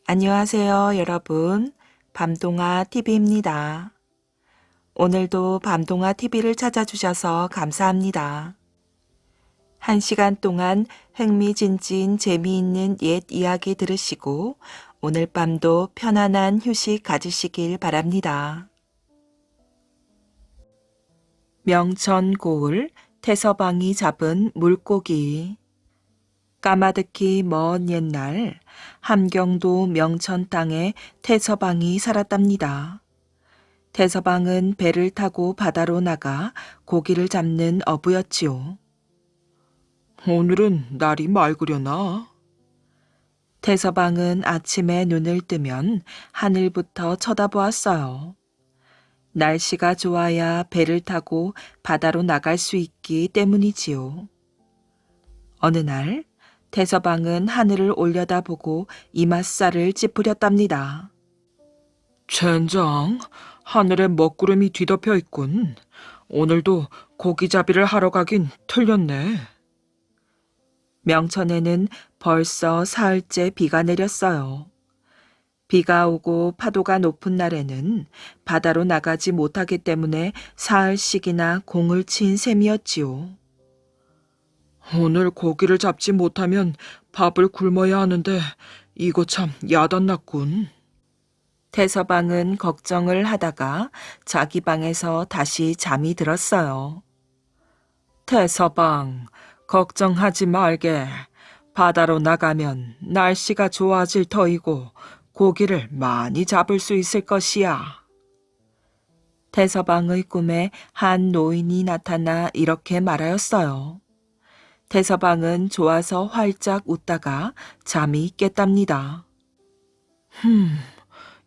안녕하세요, 여러분. 밤동아 TV입니다. 오늘도 밤동아 TV를 찾아주셔서 감사합니다. 1시간 동안 흥미진진 재미있는 옛 이야기 들으시고 오늘 밤도 편안한 휴식 가지시길 바랍니다. 명천고을 태서방이 잡은 물고기. 까마득히 먼 옛날 함경도 명천 땅에 태서방이 살았답니다. 태서방은 배를 타고 바다로 나가 고기를 잡는 어부였지요. 오늘은 날이 맑으려나? 태서방은 아침에 눈을 뜨면 하늘부터 쳐다보았어요. 날씨가 좋아야 배를 타고 바다로 나갈 수 있기 때문이지요. 어느 날 태서방은 하늘을 올려다보고 이맛살을 찌푸렸답니다. 젠장, 하늘에 먹구름이 뒤덮여 있군. 오늘도 고기잡이를 하러 가긴 틀렸네. 명천에는 벌써 사흘째 비가 내렸어요. 비가 오고 파도가 높은 날에는 바다로 나가지 못하기 때문에 사흘씩이나 공을 친 셈이었지요. 오늘 고기를 잡지 못하면 밥을 굶어야 하는데 이거 참 야단났군. 태서방은 걱정을 하다가 자기 방에서 다시 잠이 들었어요. 태서방, 걱정하지 말게. 바다로 나가면 날씨가 좋아질 터이고 고기를 많이 잡을 수 있을 것이야. 태서방의 꿈에 한 노인이 나타나 이렇게 말하였어요. 태서방은 좋아서 활짝 웃다가 잠이 깼답니다.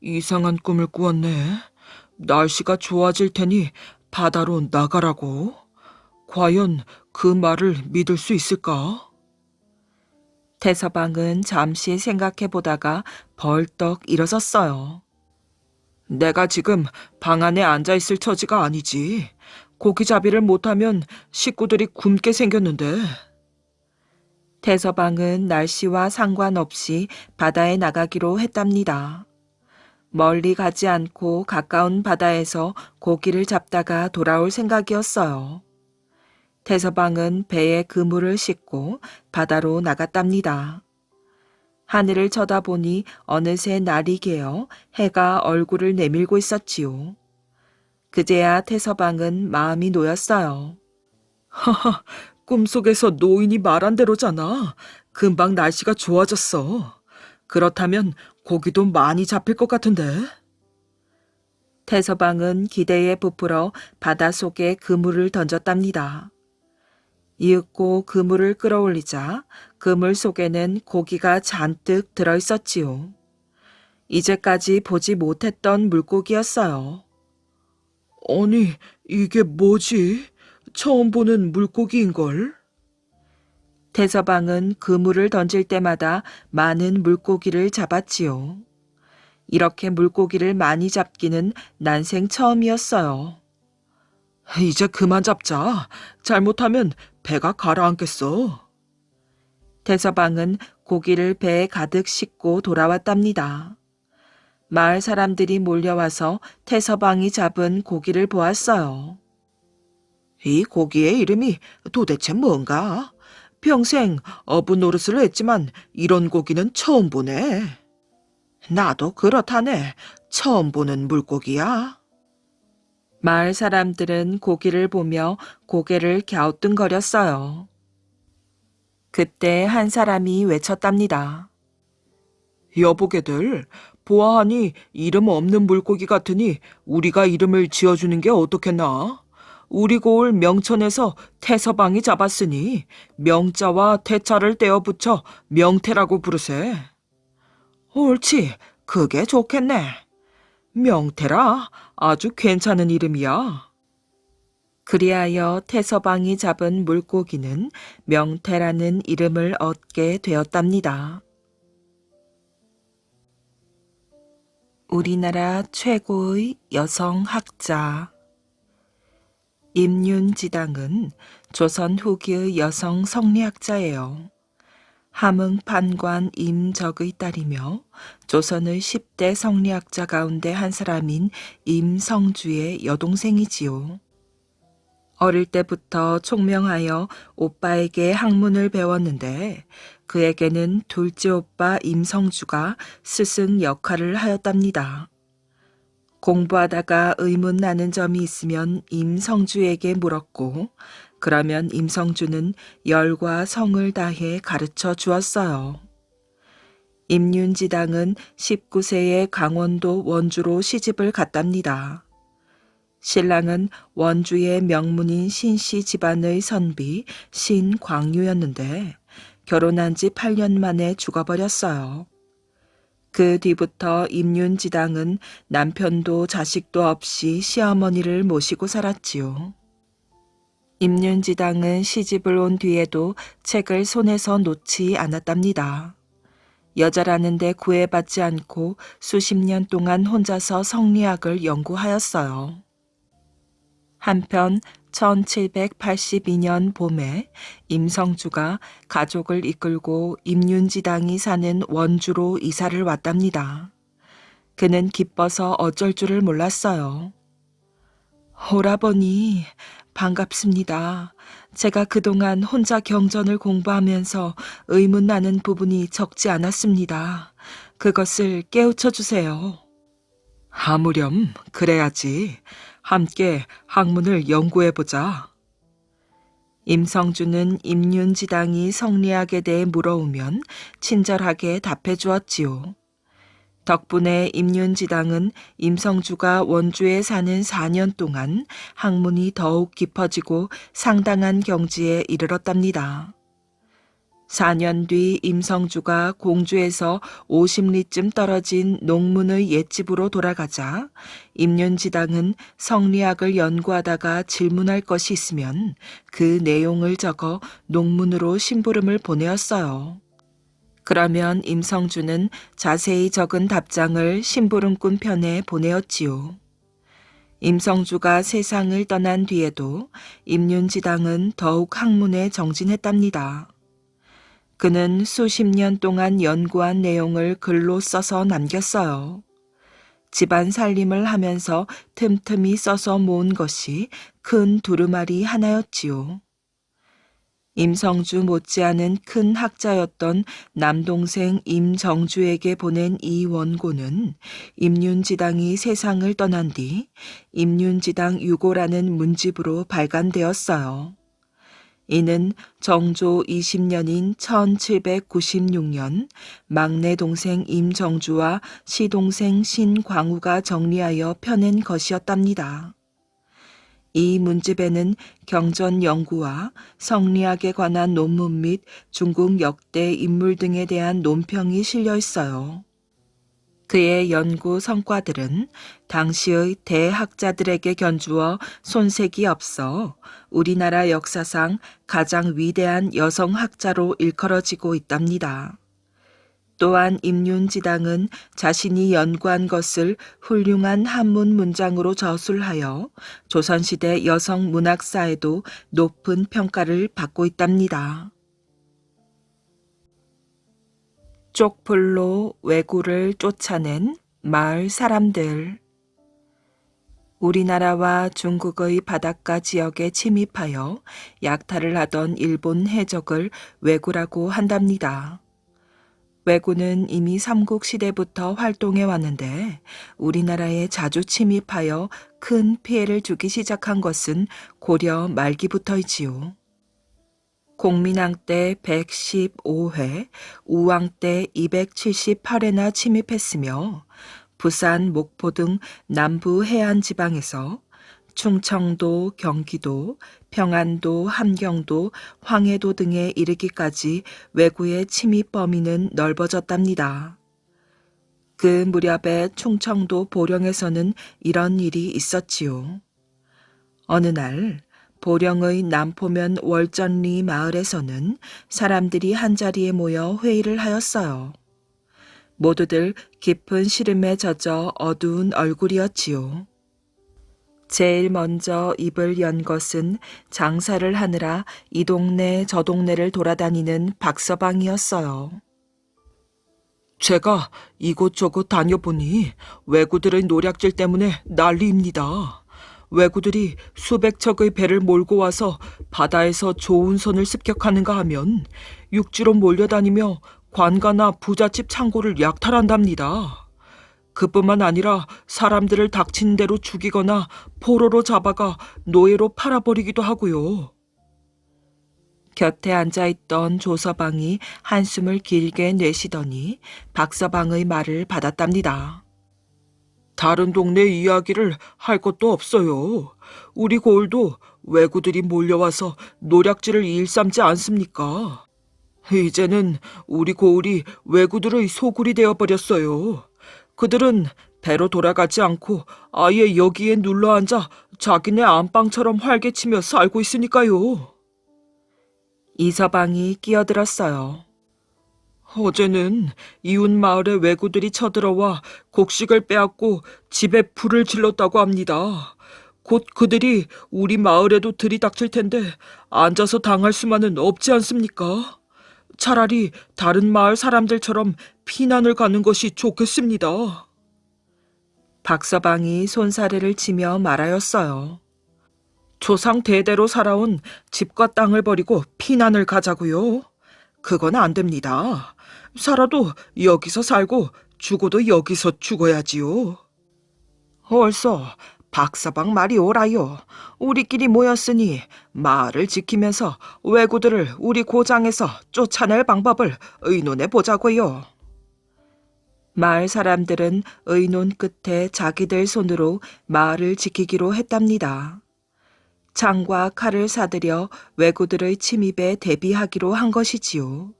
이상한 꿈을 꾸었네. 날씨가 좋아질 테니 바다로 나가라고? 과연 그 말을 믿을 수 있을까? 태서방은 잠시 생각해 보다가 벌떡 일어섰어요. 내가 지금 방 안에 앉아 있을 처지가 아니지. 고기잡이를 못하면 식구들이 굶게 생겼는데. 태서방은 날씨와 상관없이 바다에 나가기로 했답니다. 멀리 가지 않고 가까운 바다에서 고기를 잡다가 돌아올 생각이었어요. 태서방은 배에 그물을 싣고 바다로 나갔답니다. 하늘을 쳐다보니 어느새 날이 개어 해가 얼굴을 내밀고 있었지요. 그제야 태서방은 마음이 놓였어요. 하하, 꿈속에서 노인이 말한 대로잖아. 금방 날씨가 좋아졌어. 그렇다면 고기도 많이 잡힐 것 같은데. 태서방은 기대에 부풀어 바닷속에 그물을 던졌답니다. 이윽고 그물을 끌어올리자 그물 속에는 고기가 잔뜩 들어있었지요. 이제까지 보지 못했던 물고기였어요. 아니, 이게 뭐지? 처음 보는 물고기인걸? 태서방은 그물을 던질 때마다 많은 물고기를 잡았지요. 이렇게 물고기를 많이 잡기는 난생 처음이었어요. 이제 그만 잡자. 잘못하면 배가 가라앉겠어. 태서방은 고기를 배에 가득 싣고 돌아왔답니다. 마을 사람들이 몰려와서 태서방이 잡은 고기를 보았어요. 이 고기의 이름이 도대체 뭔가? 평생 어부 노릇을 했지만 이런 고기는 처음 보네. 나도 그렇다네. 처음 보는 물고기야. 마을 사람들은 고기를 보며 고개를 갸우뚱거렸어요. 그때 한 사람이 외쳤답니다. 여보게들, 보아하니 이름 없는 물고기 같으니 우리가 이름을 지어주는 게 어떻겠나? 우리 고을 명천에서 태서방이 잡았으니 명자와 태자를 떼어 붙여 명태라고 부르세. 옳지, 그게 좋겠네. 명태라, 아주 괜찮은 이름이야. 그리하여 태서방이 잡은 물고기는 명태라는 이름을 얻게 되었답니다. 우리나라 최고의 여성 학자 임윤지당은 조선 후기의 여성 성리학자예요. 함흥판관 임적의 딸이며 조선의 10대 성리학자 가운데 한 사람인 임성주의 여동생이지요. 어릴 때부터 총명하여 오빠에게 학문을 배웠는데 그에게는 둘째 오빠 임성주가 스승 역할을 하였답니다. 공부하다가 의문 나는 점이 있으면 임성주에게 물었고, 그러면 임성주는 열과 성을 다해 가르쳐 주었어요. 임윤지당은 19세에 강원도 원주로 시집을 갔답니다. 신랑은 원주의 명문인 신씨 집안의 선비 신광유였는데 결혼한 지 8년 만에 죽어버렸어요. 그 뒤부터 임윤지당은 남편도 자식도 없이 시어머니를 모시고 살았지요. 임윤지당은 시집을 온 뒤에도 책을 손에서 놓지 않았답니다. 여자라는데 구애받지 않고 수십 년 동안 혼자서 성리학을 연구하였어요. 한편 1782년 봄에 임성주가 가족을 이끌고 임윤지당이 사는 원주로 이사를 왔답니다. 그는 기뻐서 어쩔 줄을 몰랐어요. 오라버니, 반갑습니다. 제가 그동안 혼자 경전을 공부하면서 의문 나는 부분이 적지 않았습니다. 그것을 깨우쳐 주세요. 하무렴, 그래야지. 함께 학문을 연구해보자. 임성주는 임윤지당이 성리학에 대해 물어오면 친절하게 답해 주었지요. 덕분에 임윤지당은 임성주가 원주에 사는 4년 동안 학문이 더욱 깊어지고 상당한 경지에 이르렀답니다. 4년 뒤 임성주가 공주에서 50리쯤 떨어진 농문의 옛집으로 돌아가자 임윤지당은 성리학을 연구하다가 질문할 것이 있으면 그 내용을 적어 농문으로 심부름을 보내었어요. 그러면 임성주는 자세히 적은 답장을 심부름꾼 편에 보내었지요. 임성주가 세상을 떠난 뒤에도 임윤지당은 더욱 학문에 정진했답니다. 그는 수십 년 동안 연구한 내용을 글로 써서 남겼어요. 집안 살림을 하면서 틈틈이 써서 모은 것이 큰 두루마리 하나였지요. 임성주 못지않은 큰 학자였던 남동생 임정주에게 보낸 이 원고는 임윤지당이 세상을 떠난 뒤 임윤지당 유고라는 문집으로 발간되었어요. 이는 정조 20년인 1796년 막내 동생 임정주와 시동생 신광우가 정리하여 펴낸 것이었답니다. 이 문집에는 경전 연구와 성리학에 관한 논문 및 중국 역대 인물 등에 대한 논평이 실려 있어요. 그의 연구 성과들은 당시의 대학자들에게 견주어 손색이 없어 우리나라 역사상 가장 위대한 여성학자로 일컬어지고 있답니다. 또한 임윤지당은 자신이 연구한 것을 훌륭한 한문 문장으로 저술하여 조선시대 여성 문학사에도 높은 평가를 받고 있답니다. 쪽불로 왜구를 쫓아낸 마을 사람들. 우리나라와 중국의 바닷가 지역에 침입하여 약탈을 하던 일본 해적을 왜구라고 한답니다. 왜구는 이미 삼국시대부터 활동해 왔는데 우리나라에 자주 침입하여 큰 피해를 주기 시작한 것은 고려 말기부터이지요. 공민왕 때 115회, 우왕 때 278회나 침입했으며 부산, 목포 등 남부 해안 지방에서 충청도, 경기도, 평안도, 함경도, 황해도 등에 이르기까지 왜구의 침입 범위는 넓어졌답니다. 그 무렵에 충청도 보령에서는 이런 일이 있었지요. 어느 날 보령의 남포면 월전리 마을에서는 사람들이 한자리에 모여 회의를 하였어요. 모두들 깊은 시름에 젖어 어두운 얼굴이었지요. 제일 먼저 입을 연 것은 장사를 하느라 이 동네 저 동네를 돌아다니는 박서방이었어요. 제가 이곳저곳 다녀보니 왜구들의 노략질 때문에 난리입니다. 왜구들이 수백 척의 배를 몰고 와서 바다에서 좋은 선을 습격하는가 하면 육지로 몰려다니며 관가나 부잣집 창고를 약탈한답니다. 그뿐만 아니라 사람들을 닥친 대로 죽이거나 포로로 잡아가 노예로 팔아버리기도 하고요. 곁에 앉아있던 조서방이 한숨을 길게 내쉬더니 박서방의 말을 받았답니다. 다른 동네 이야기를 할 것도 없어요. 우리 고을도 왜구들이 몰려와서 노략질을 일삼지 않습니까? 이제는 우리 고을이 왜구들의 소굴이 되어버렸어요. 그들은 배로 돌아가지 않고 아예 여기에 눌러앉아 자기네 안방처럼 활개치며 살고 있으니까요. 이서방이 끼어들었어요. 어제는 이웃 마을에 왜구들이 쳐들어와 곡식을 빼앗고 집에 불을 질렀다고 합니다. 곧 그들이 우리 마을에도 들이닥칠 텐데 앉아서 당할 수만은 없지 않습니까? 차라리 다른 마을 사람들처럼 피난을 가는 것이 좋겠습니다. 박서방이 손사래를 치며 말하였어요. 조상 대대로 살아온 집과 땅을 버리고 피난을 가자고요. 그건 안 됩니다. 살아도 여기서 살고 죽어도 여기서 죽어야지요. 옳소. 박서방 말이 옳아요. 우리끼리 모였으니 마을을 지키면서 왜구들을 우리 고장에서 쫓아낼 방법을 의논해 보자고요. 마을 사람들은 의논 끝에 자기들 손으로 마을을 지키기로 했답니다. 창과 칼을 사들여 왜구들의 침입에 대비하기로 한 것이지요.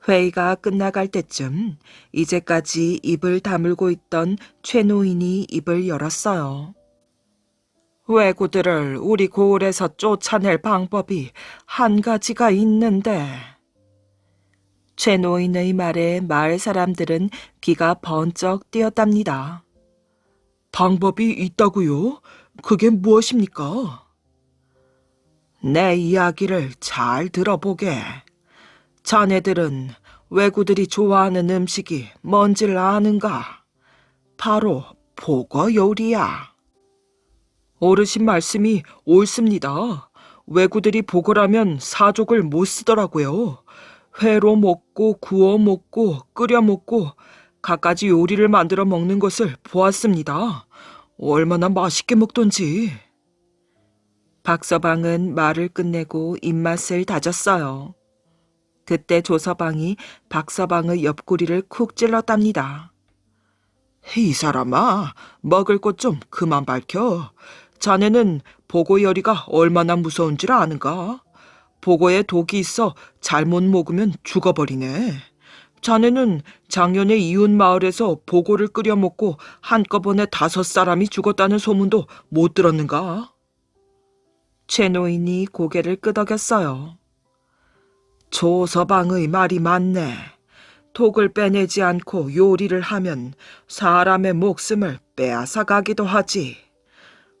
회의가 끝나갈 때쯤 이제까지 입을 다물고 있던 최 노인이 입을 열었어요. 왜구들을 우리 고을에서 쫓아낼 방법이 한 가지가 있는데. 최 노인의 말에 마을 사람들은 귀가 번쩍 뛰었답니다. 방법이 있다고요? 그게 무엇입니까? 내 이야기를 잘 들어보게. 자네들은 왜구들이 좋아하는 음식이 뭔지를 아는가? 바로 보거 요리야. 어르신 말씀이 옳습니다. 왜구들이 보거라면 사족을 못 쓰더라고요. 회로 먹고 구워 먹고 끓여 먹고 갖가지 요리를 만들어 먹는 것을 보았습니다. 얼마나 맛있게 먹던지. 박서방은 말을 끝내고 입맛을 다졌어요. 그때 조서방이 박서방의 옆구리를 쿡 찔렀답니다. 이 사람아, 먹을 것 좀 그만 밝혀. 자네는 보고열이가 얼마나 무서운 줄 아는가? 보고에 독이 있어 잘못 먹으면 죽어버리네. 자네는 작년에 이웃 마을에서 보고를 끓여 먹고 한꺼번에 5사람이 죽었다는 소문도 못 들었는가? 최 노인이 고개를 끄덕였어요. 조서방의 말이 맞네. 독을 빼내지 않고 요리를 하면 사람의 목숨을 빼앗아 가기도 하지.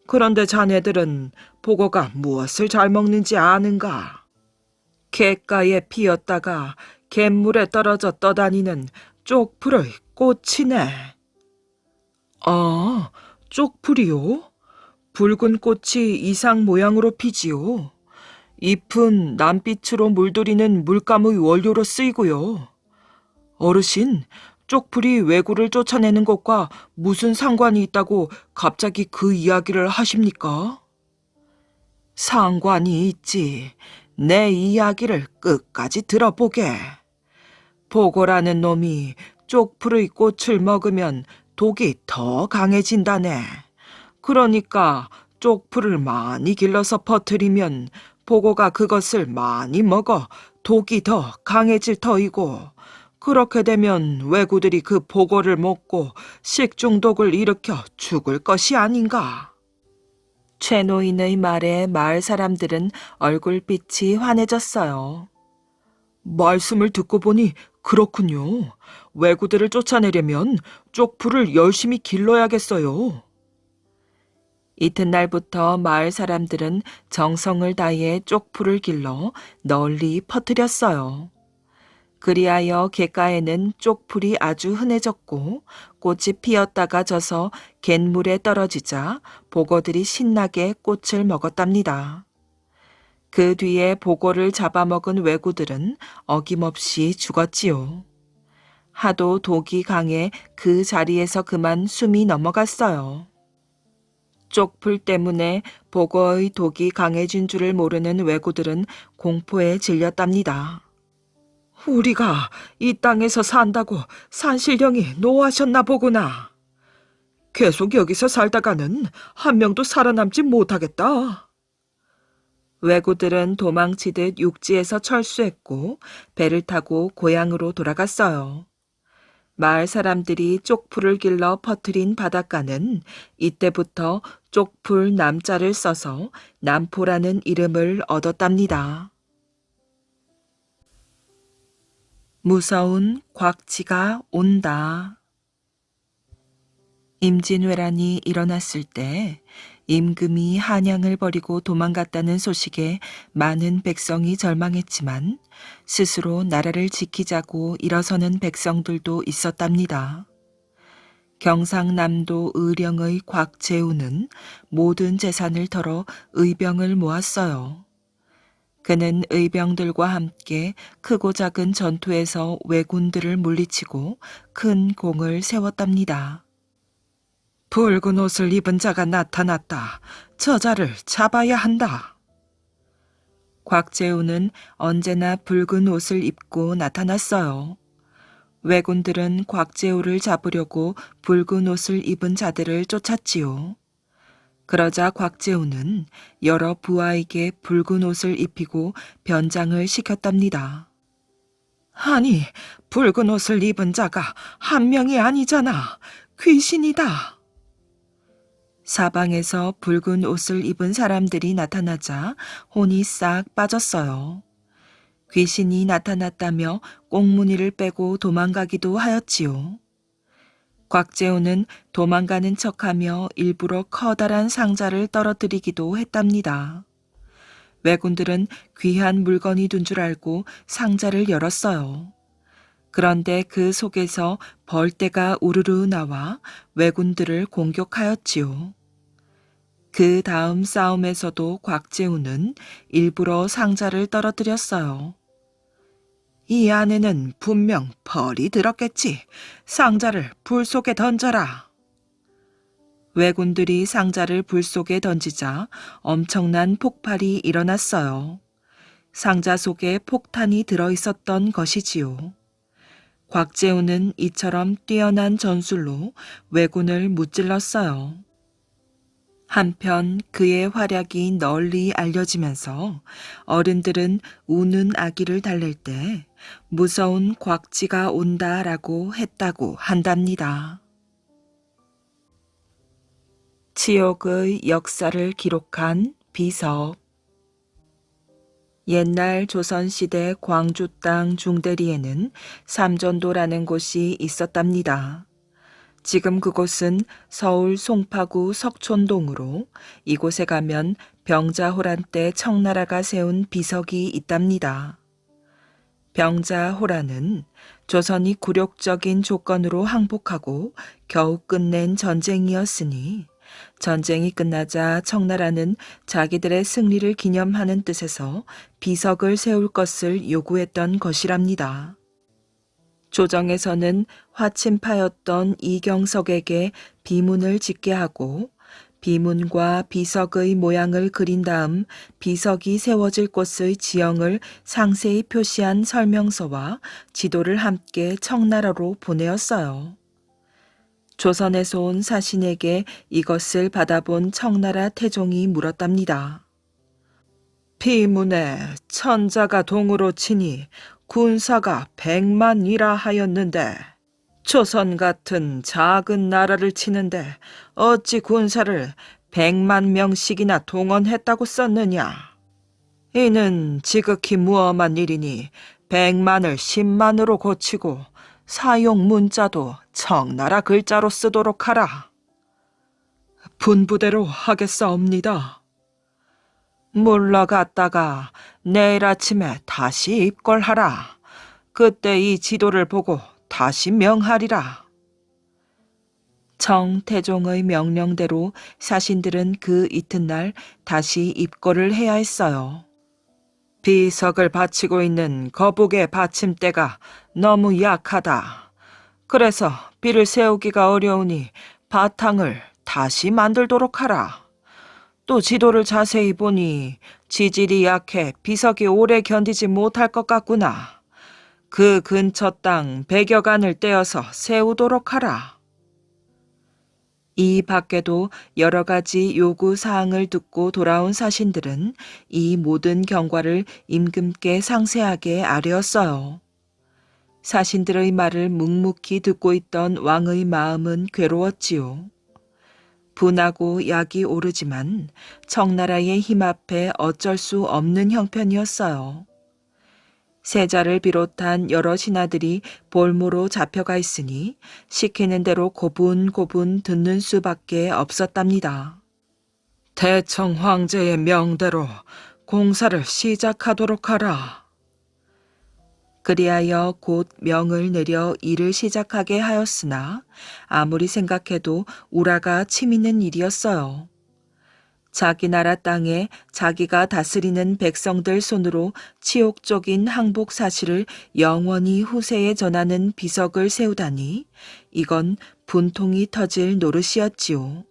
그런데 자네들은 보고가 무엇을 잘 먹는지 아는가? 갯가에 피었다가 갯물에 떨어져 떠다니는 쪽풀의 꽃이네. 아, 쪽풀이요? 붉은 꽃이 이상 모양으로 피지요. 잎은 남빛으로 물들이는 물감의 원료로 쓰이고요. 어르신, 쪽풀이 왜구를 쫓아내는 것과 무슨 상관이 있다고 갑자기 그 이야기를 하십니까? 상관이 있지. 내 이야기를 끝까지 들어보게. 보고라는 놈이 쪽풀의 꽃을 먹으면 독이 더 강해진다네. 그러니까 쪽풀을 많이 길러서 퍼뜨리면 보고가 그것을 많이 먹어 독이 더 강해질 터이고, 그렇게 되면 왜구들이 그 보고를 먹고 식중독을 일으켜 죽을 것이 아닌가. 최 노인의 말에 마을 사람들은 얼굴빛이 환해졌어요. 말씀을 듣고 보니 그렇군요. 왜구들을 쫓아내려면 쪽풀을 열심히 길러야겠어요. 이튿날부터 마을 사람들은 정성을 다해 쪽풀을 길러 널리 퍼뜨렸어요. 그리하여 갯가에는 쪽풀이 아주 흔해졌고 꽃이 피었다가 져서 갯물에 떨어지자 보거들이 신나게 꽃을 먹었답니다. 그 뒤에 보거를 잡아먹은 왜구들은 어김없이 죽었지요. 하도 독이 강해 그 자리에서 그만 숨이 넘어갔어요. 쪽풀 때문에 보거의 독이 강해진 줄을 모르는 왜구들은 공포에 질렸답니다. 우리가 이 땅에서 산다고 산신령이 노하셨나 보구나. 계속 여기서 살다가는 한 명도 살아남지 못하겠다. 왜구들은 도망치듯 육지에서 철수했고 배를 타고 고향으로 돌아갔어요. 마을 사람들이 쪽풀을 길러 퍼뜨린 바닷가는 이때부터 쪽풀 남자를 써서 남포라는 이름을 얻었답니다. 무서운 곽지가 온다. 임진왜란이 일어났을 때 임금이 한양을 버리고 도망갔다는 소식에 많은 백성이 절망했지만 스스로 나라를 지키자고 일어서는 백성들도 있었답니다. 경상남도 의령의 곽재우는 모든 재산을 털어 의병을 모았어요. 그는 의병들과 함께 크고 작은 전투에서 왜군들을 물리치고 큰 공을 세웠답니다. 붉은 옷을 입은 자가 나타났다. 저자를 잡아야 한다. 곽재우는 언제나 붉은 옷을 입고 나타났어요. 왜군들은 곽재우를 잡으려고 붉은 옷을 입은 자들을 쫓았지요. 그러자 곽재우는 여러 부하에게 붉은 옷을 입히고 변장을 시켰답니다. 아니, 붉은 옷을 입은 자가 한 명이 아니잖아. 귀신이다. 사방에서 붉은 옷을 입은 사람들이 나타나자 혼이 싹 빠졌어요. 귀신이 나타났다며 꽁무니를 빼고 도망가기도 하였지요. 곽재우는 도망가는 척하며 일부러 커다란 상자를 떨어뜨리기도 했답니다. 왜군들은 귀한 물건이 든 줄 알고 상자를 열었어요. 그런데 그 속에서 벌떼가 우르르 나와 왜군들을 공격하였지요. 그 다음 싸움에서도 곽재우는 일부러 상자를 떨어뜨렸어요. 이 안에는 분명 벌이 들었겠지. 상자를 불 속에 던져라. 왜군들이 상자를 불 속에 던지자 엄청난 폭발이 일어났어요. 상자 속에 폭탄이 들어있었던 것이지요. 곽재우는 이처럼 뛰어난 전술로 왜군을 무찔렀어요. 한편 그의 활약이 널리 알려지면서 어른들은 우는 아기를 달랠 때 무서운 곽지가 온다라고 했다고 한답니다. 치욕의 역사를 기록한 비석. 옛날 조선시대 광주 땅 중대리에는 삼전도라는 곳이 있었답니다. 지금 그곳은 서울 송파구 석촌동으로 이곳에 가면 병자호란 때 청나라가 세운 비석이 있답니다. 병자호란은 조선이 굴욕적인 조건으로 항복하고 겨우 끝낸 전쟁이었으니 전쟁이 끝나자 청나라는 자기들의 승리를 기념하는 뜻에서 비석을 세울 것을 요구했던 것이랍니다. 조정에서는 화친파였던 이경석에게 비문을 짓게 하고 비문과 비석의 모양을 그린 다음 비석이 세워질 곳의 지형을 상세히 표시한 설명서와 지도를 함께 청나라로 보내었어요. 조선에서 온 사신에게 이것을 받아본 청나라 태종이 물었답니다. 비문에 천자가 동으로 치니 군사가 100만이라 하였는데 조선 같은 작은 나라를 치는데 어찌 군사를 100만 명씩이나 동원했다고 썼느냐. 이는 지극히 무엄한 일이니 100만을 10만으로 고치고 사용 문자도 청나라 글자로 쓰도록 하라. 분부대로 하겠사옵니다. 물러갔다가 내일 아침에 다시 입궐하라. 그때 이 지도를 보고 다시 명하리라. 정태종의 명령대로 사신들은 그 이튿날 다시 입궐을 해야 했어요. 비석을 받치고 있는 거북의 받침대가 너무 약하다. 그래서 비를 세우기가 어려우니 바탕을 다시 만들도록 하라. 또 지도를 자세히 보니 지질이 약해 비석이 오래 견디지 못할 것 같구나. 그 근처 땅 100여 간을 떼어서 세우도록 하라. 이 밖에도 여러 가지 요구 사항을 듣고 돌아온 사신들은 이 모든 경과를 임금께 상세하게 아뢰었어요. 사신들의 말을 묵묵히 듣고 있던 왕의 마음은 괴로웠지요. 분하고 약이 오르지만 청나라의 힘 앞에 어쩔 수 없는 형편이었어요. 세자를 비롯한 여러 신하들이 볼모로 잡혀가 있으니 시키는 대로 고분고분 듣는 수밖에 없었답니다. 대청 황제의 명대로 공사를 시작하도록 하라. 그리하여 곧 명을 내려 일을 시작하게 하였으나 아무리 생각해도 우라가 치미는 일이었어요. 자기 나라 땅에 자기가 다스리는 백성들 손으로 치욕적인 항복 사실을 영원히 후세에 전하는 비석을 세우다니 이건 분통이 터질 노릇이었지요.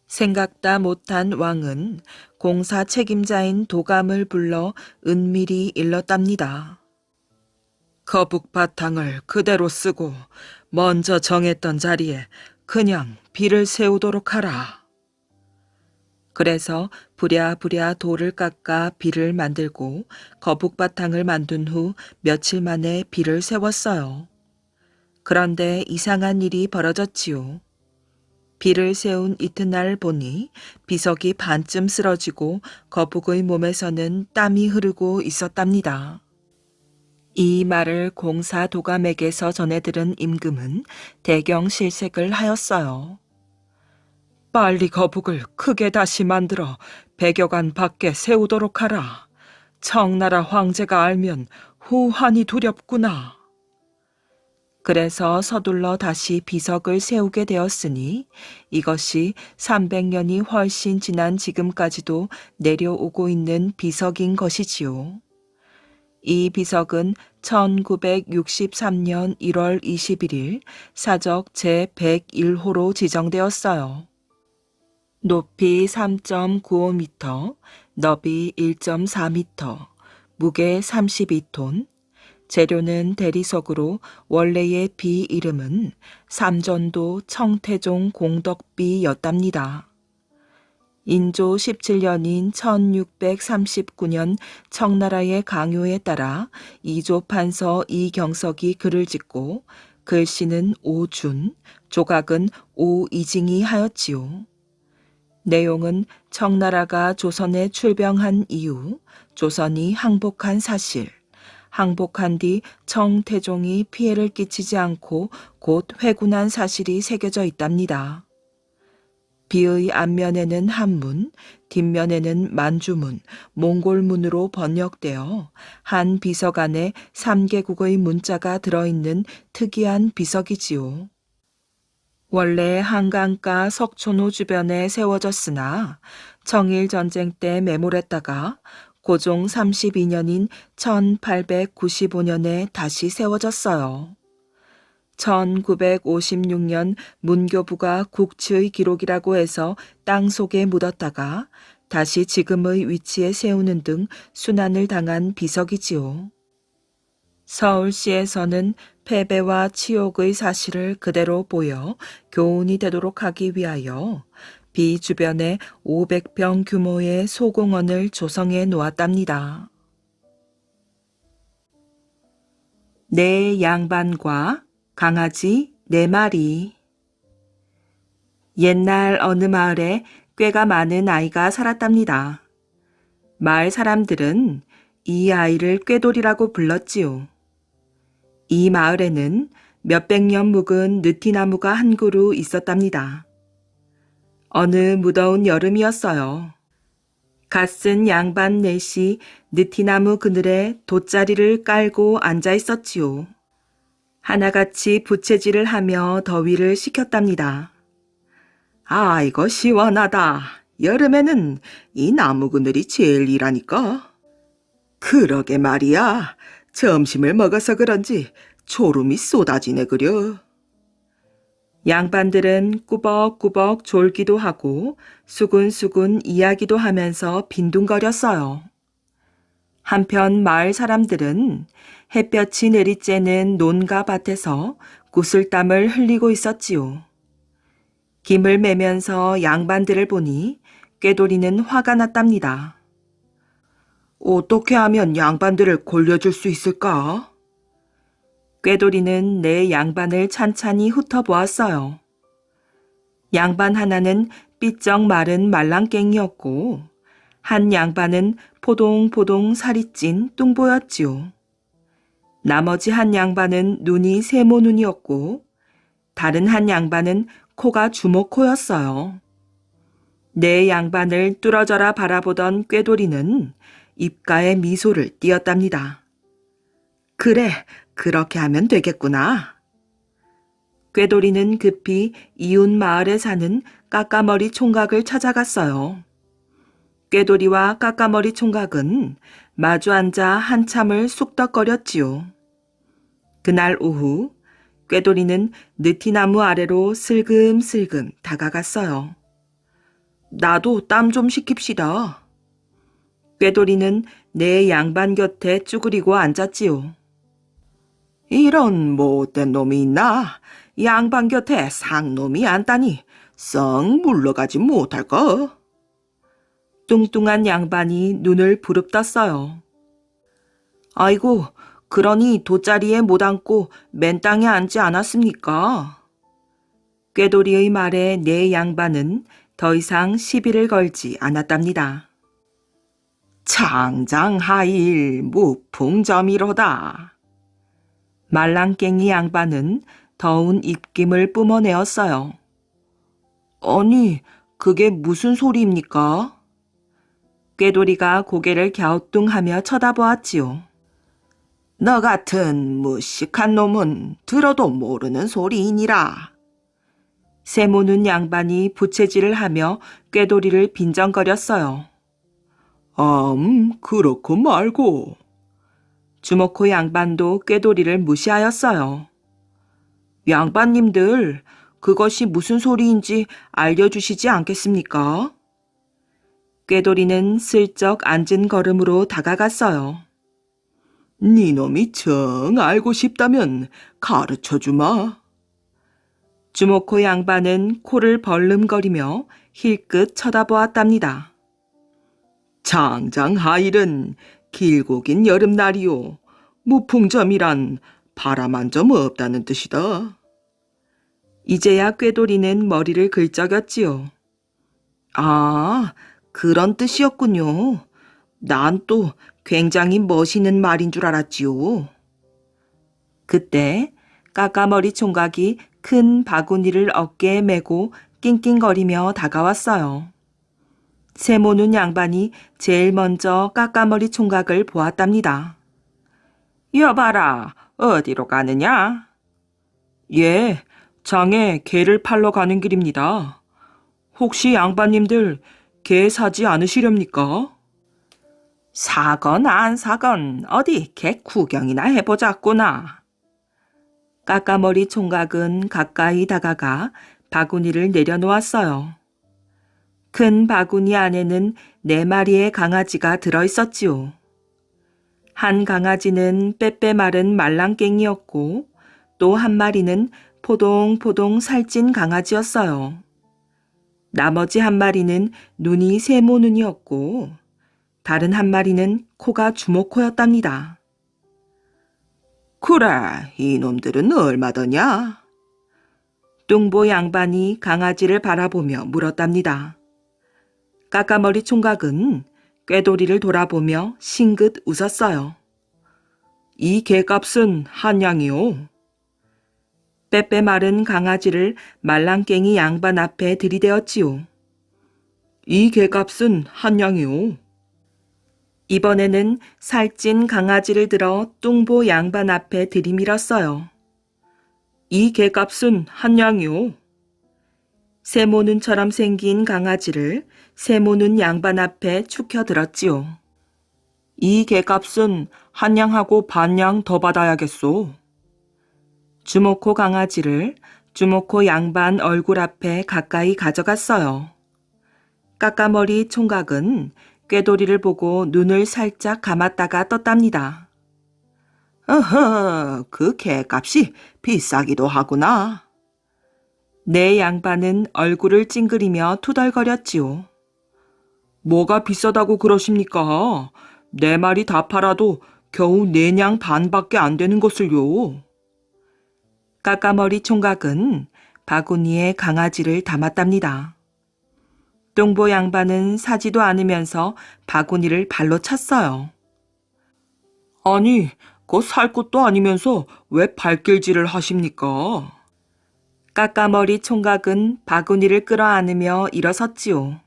생각다 못한 왕은 공사 책임자인 도감을 불러 은밀히 일렀답니다. 거북 바탕을 그대로 쓰고 먼저 정했던 자리에 그냥 비를 세우도록 하라. 그래서 부랴부랴 돌을 깎아 비를 만들고 거북 바탕을 만든 후 며칠 만에 비를 세웠어요. 그런데 이상한 일이 벌어졌지요. 비를 세운 이튿날 보니 비석이 반쯤 쓰러지고 거북의 몸에서는 땀이 흐르고 있었답니다. 이 말을 공사 도감에게서 전해들은 임금은 대경실색을 하였어요. 빨리 거북을 크게 다시 만들어 100여 간 밖에 세우도록 하라. 청나라 황제가 알면 후환이 두렵구나. 그래서 서둘러 다시 비석을 세우게 되었으니 이것이 300년이 훨씬 지난 지금까지도 내려오고 있는 비석인 것이지요. 이 비석은 1963년 1월 21일 사적 제101호로 지정되었어요. 높이 3.95m, 너비 1.4m, 무게 32톤, 재료는 대리석으로 원래의 비 이름은 삼전도 청태종 공덕비였답니다. 인조 17년인 1639년 청나라의 강요에 따라 이조 판서 이경석이 글을 짓고 글씨는 오준, 조각은 오이징이 하였지요. 내용은 청나라가 조선에 출병한 이후 조선이 항복한 사실, 항복한 뒤 청태종이 피해를 끼치지 않고 곧 회군한 사실이 새겨져 있답니다. 비의 앞면에는 한문, 뒷면에는 만주문, 몽골문으로 번역되어 한 비석 안에 3개국의 문자가 들어있는 특이한 비석이지요. 원래 한강가 석촌호 주변에 세워졌으나 청일전쟁 때 매몰했다가 고종 32년인 1895년에 다시 세워졌어요. 1956년 문교부가 국치의 기록이라고 해서 땅 속에 묻었다가 다시 지금의 위치에 세우는 등 순환을 당한 비석이지요. 서울시에서는 패배와 치욕의 사실을 그대로 보여 교훈이 되도록 하기 위하여 비 주변에 500평 규모의 소공원을 조성해 놓았답니다. 네 양반과 강아지 4마리. 옛날 어느 마을에 꾀가 많은 아이가 살았답니다. 마을 사람들은 이 아이를 꾀돌이라고 불렀지요. 이 마을에는 몇백 년 묵은 느티나무가 한 그루 있었답니다. 어느 무더운 여름이었어요. 갓 쓴 양반 넷이 느티나무 그늘에 돗자리를 깔고 앉아 있었지요. 하나같이 부채질을 하며 더위를 식혔답니다. 아이고 시원하다. 여름에는 이 나무 그늘이 제일 이라니까. 그러게 말이야. 점심을 먹어서 그런지 졸음이 쏟아지네 그려. 양반들은 꾸벅꾸벅 졸기도 하고 수군수군 이야기도 하면서 빈둥거렸어요. 한편 마을 사람들은 햇볕이 내리쬐는 논가 밭에서 구슬땀을 흘리고 있었지요. 김을 매면서 양반들을 보니 꾀돌이는 화가 났답니다. 어떻게 하면 양반들을 골려줄 수 있을까? 꾀돌이는 네 양반을 찬찬히 훑어보았어요. 양반 하나는 삐쩍 마른 말랑깽이였고 한 양반은 포동포동 살이 찐 뚱보였지요. 나머지 한 양반은 눈이 세모눈이었고 다른 한 양반은 코가 주먹코였어요. 네 양반을 뚫어져라 바라보던 꾀돌이는 입가에 미소를 띄었답니다. 그래, 그렇게 하면 되겠구나. 꾀돌이는 급히 이웃 마을에 사는 까까머리 총각을 찾아갔어요. 꾀돌이와 까까머리 총각은 마주 앉아 한참을 쑥덕거렸지요. 그날 오후 꾀돌이는 느티나무 아래로 슬금슬금 다가갔어요. 나도 땀 좀 식힙시다. 꾀돌이는 내 양반 곁에 쭈그리고 앉았지요. 이런 못된 놈이 있나? 양반 곁에 상놈이 앉다니 썩 물러가지 못할까? 뚱뚱한 양반이 눈을 부릅떴어요. 아이고, 그러니 돗자리에 못 앉고 맨 땅에 앉지 않았습니까? 꾀돌이의 말에 네 양반은 더 이상 시비를 걸지 않았답니다. 창장하일 무풍점이로다. 말랑깽이 양반은 더운 입김을 뿜어내었어요. 아니, 그게 무슨 소리입니까? 꾀돌이가 고개를 갸우뚱하며 쳐다보았지요. 너 같은 무식한 놈은 들어도 모르는 소리이니라. 세모눈 양반이 부채질을 하며 꾀돌이를 빈정거렸어요. 그렇고 말고. 주먹코 양반도 꾀돌이를 무시하였어요. 양반님들, 그것이 무슨 소리인지 알려주시지 않겠습니까? 꾀돌이는 슬쩍 앉은 걸음으로 다가갔어요. 니놈이 정 알고 싶다면 가르쳐주마. 주먹코 양반은 코를 벌름거리며 힐끗 쳐다보았답니다. 장장하일은 길고 긴 여름날이요. 무풍점이란 바람 한 점 없다는 뜻이다. 이제야 꾀돌이는 머리를 긁적였지요. 아, 그런 뜻이었군요. 난 또 굉장히 멋있는 말인 줄 알았지요. 그때 까까머리 총각이 큰 바구니를 어깨에 메고 낑낑거리며 다가왔어요. 세모눈 양반이 제일 먼저 까까머리 총각을 보았답니다. 여봐라, 어디로 가느냐? 예, 장에 개를 팔러 가는 길입니다. 혹시 양반님들 개 사지 않으시렵니까? 사건 안 사건 어디 개 구경이나 해보자꾸나. 까까머리 총각은 가까이 다가가 바구니를 내려놓았어요. 큰 바구니 안에는 4마리의 강아지가 들어있었지요. 한 강아지는 빼빼 마른 말랑깽이였고 또 한 마리는 포동포동 살찐 강아지였어요. 나머지 한 마리는 눈이 세모눈이었고 다른 한 마리는 코가 주먹코였답니다. 그래, 이놈들은 얼마더냐? 뚱보 양반이 강아지를 바라보며 물었답니다. 까까머리 총각은 꾀돌이를 돌아보며 싱긋 웃었어요. 이 개값은 한 양이요. 빼빼 마른 강아지를 말랑깽이 양반 앞에 들이대었지요. 이 개값은 한 양이오. 이번에는 살찐 강아지를 들어 뚱보 양반 앞에 들이밀었어요. 이 개값은 한 양이오. 세모눈처럼 생긴 강아지를 세모눈 양반 앞에 축혀들었지요. 이 개값은 한 양하고 반 양 더 받아야겠소. 주모코 강아지를 주모코 양반 얼굴 앞에 가까이 가져갔어요. 까까머리 총각은 꾀돌이를 보고 눈을 살짝 감았다가 떴답니다. 어허, 그 개값이 비싸기도 하구나. 내 양반은 얼굴을 찡그리며 투덜거렸지요. 뭐가 비싸다고 그러십니까? 내 말이 다 팔아도 겨우 네 냥 반밖에 안 되는 것을요. 까까머리 총각은 바구니에 강아지를 담았답니다. 뚱보 양반은 사지도 않으면서 바구니를 발로 찼어요. 아니, 그거 살 것도 아니면서 왜 발길질을 하십니까? 까까머리 총각은 바구니를 끌어안으며 일어섰지요.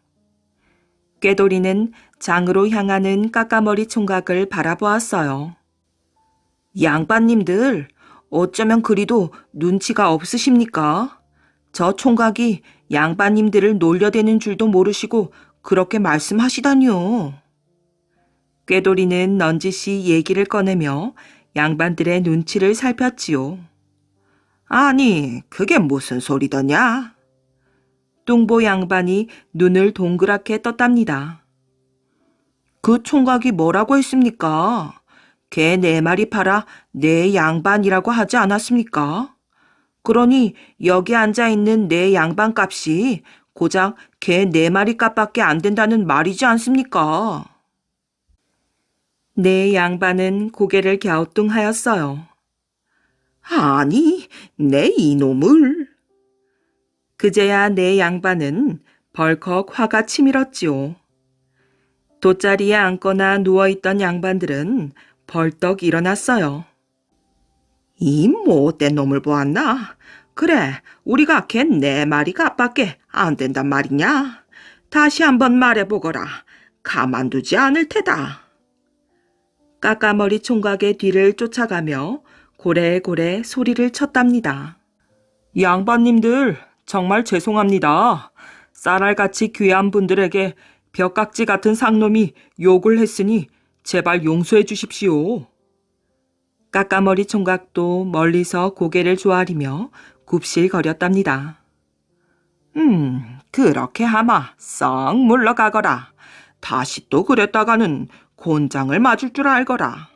꾀돌이는 장으로 향하는 까까머리 총각을 바라보았어요. 양반님들, 어쩌면 그리도 눈치가 없으십니까? 저 총각이 양반님들을 놀려대는 줄도 모르시고 그렇게 말씀하시다니요. 꾀돌이는 넌지시 얘기를 꺼내며 양반들의 눈치를 살폈지요. 아니, 그게 무슨 소리더냐? 뚱보 양반이 눈을 동그랗게 떴답니다. 그 총각이 뭐라고 했습니까? 개 네 마리 팔아 네 양반이라고 하지 않았습니까? 그러니 여기 앉아있는 네 양반 값이 고작 개 네 마리 값밖에 안 된다는 말이지 않습니까? 네 양반은 고개를 갸우뚱하였어요. 아니, 내 이놈을. 그제야 네 양반은 벌컥 화가 치밀었지요. 돗자리에 앉거나 누워있던 양반들은 벌떡 일어났어요. 이 못된 놈을 보았나? 그래, 우리가 걔 네 마리 값밖에 안 된단 말이냐? 다시 한번 말해보거라. 가만두지 않을 테다. 까까머리 총각의 뒤를 쫓아가며 고래고래 소리를 쳤답니다. 양반님들, 정말 죄송합니다. 쌀알같이 귀한 분들에게 벽깍지 같은 상놈이 욕을 했으니 제발 용서해 주십시오. 까까머리 총각도 멀리서 고개를 조아리며 굽실거렸답니다. 그렇게 하마 썩 물러가거라. 다시 또 그랬다가는 곤장을 맞을 줄 알거라.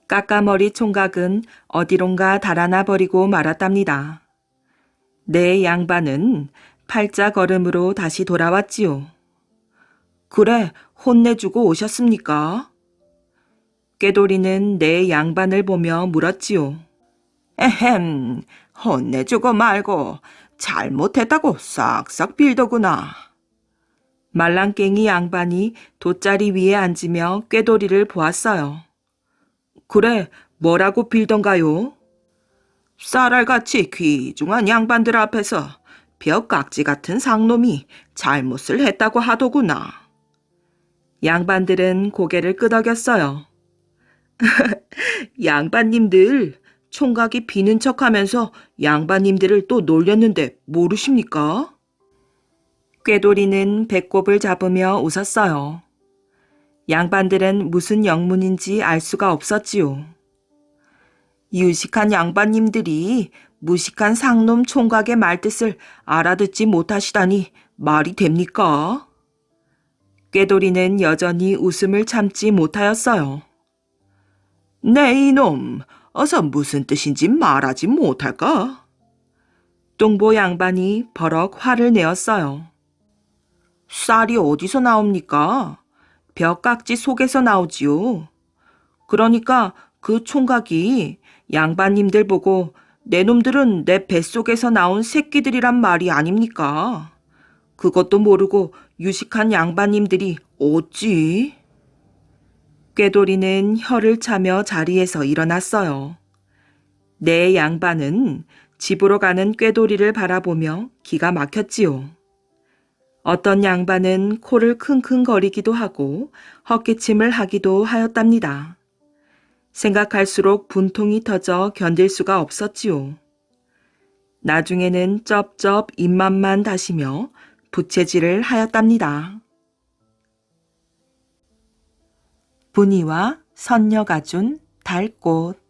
까까머리 총각은 어디론가 달아나 버리고 말았답니다. 내 양반은 팔자 걸음으로 다시 돌아왔지요. 그래, 혼내주고 오셨습니까? 꾀돌이는 내 양반을 보며 물었지요. 에헴, 혼내주고 말고 잘못했다고 싹싹 빌더구나. 말랑깽이 양반이 돗자리 위에 앉으며 꾀돌이를 보았어요. 그래, 뭐라고 빌던가요? 쌀알같이 귀중한 양반들 앞에서 벽깍지 같은 상놈이 잘못을 했다고 하더구나. 양반들은 고개를 끄덕였어요. 양반님들, 총각이 비는 척하면서 양반님들을 또 놀렸는데 모르십니까? 꾀돌이는 배꼽을 잡으며 웃었어요. 양반들은 무슨 영문인지 알 수가 없었지요. 유식한 양반님들이 무식한 상놈 총각의 말뜻을 알아듣지 못하시다니 말이 됩니까? 꾀돌이는 여전히 웃음을 참지 못하였어요. 네 이놈, 어서 무슨 뜻인지 말하지 못할까? 뚱보 양반이 버럭 화를 내었어요. 쌀이 어디서 나옵니까? 벽깍지 속에서 나오지요. 그러니까 그 총각이 양반님들 보고 내 놈들은 내 뱃속에서 나온 새끼들이란 말이 아닙니까? 그것도 모르고 유식한 양반님들이 어찌? 꾀돌이는 혀를 차며 자리에서 일어났어요. 내 양반은 집으로 가는 꾀돌이를 바라보며 기가 막혔지요. 어떤 양반은 코를 킁킁거리기도 하고 헛기침을 하기도 하였답니다. 생각할수록 분통이 터져 견딜 수가 없었지요. 나중에는 쩝쩝 입맛만 다시며 부채질을 하였답니다. 분이와 선녀가 준 달꽃.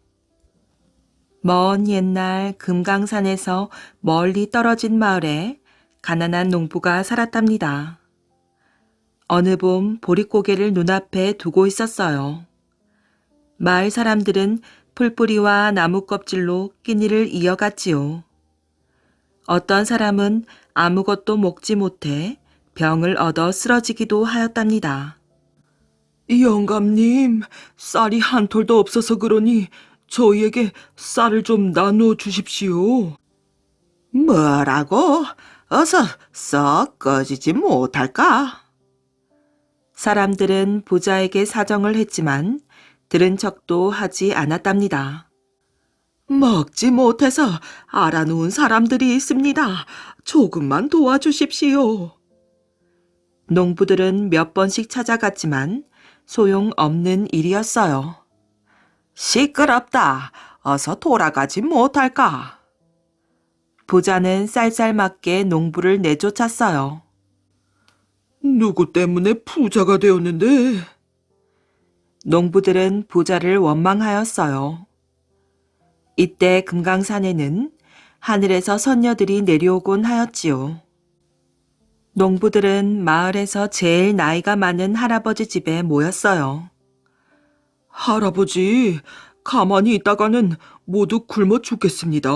먼 옛날 금강산에서 멀리 떨어진 마을에 가난한 농부가 살았답니다. 어느 봄 보릿고개를 눈앞에 두고 있었어요. 마을 사람들은 풀뿌리와 나무 껍질로 끼니를 이어갔지요. 어떤 사람은 아무것도 먹지 못해 병을 얻어 쓰러지기도 하였답니다. 영감님, 쌀이 한 톨도 없어서 그러니 저희에게 쌀을 좀 나누어 주십시오. 뭐라고? 어서 썩 꺼지지 못할까? 사람들은 부자에게 사정을 했지만 들은 척도 하지 않았답니다. 먹지 못해서 알아놓은 사람들이 있습니다. 조금만 도와주십시오. 농부들은 몇 번씩 찾아갔지만 소용없는 일이었어요. 시끄럽다. 어서 돌아가지 못할까? 부자는 쌀쌀맞게 농부를 내쫓았어요. 누구 때문에 부자가 되었는데? 농부들은 부자를 원망하였어요. 이때 금강산에는 하늘에서 선녀들이 내려오곤 하였지요. 농부들은 마을에서 제일 나이가 많은 할아버지 집에 모였어요. 할아버지, 가만히 있다가는 모두 굶어 죽겠습니다.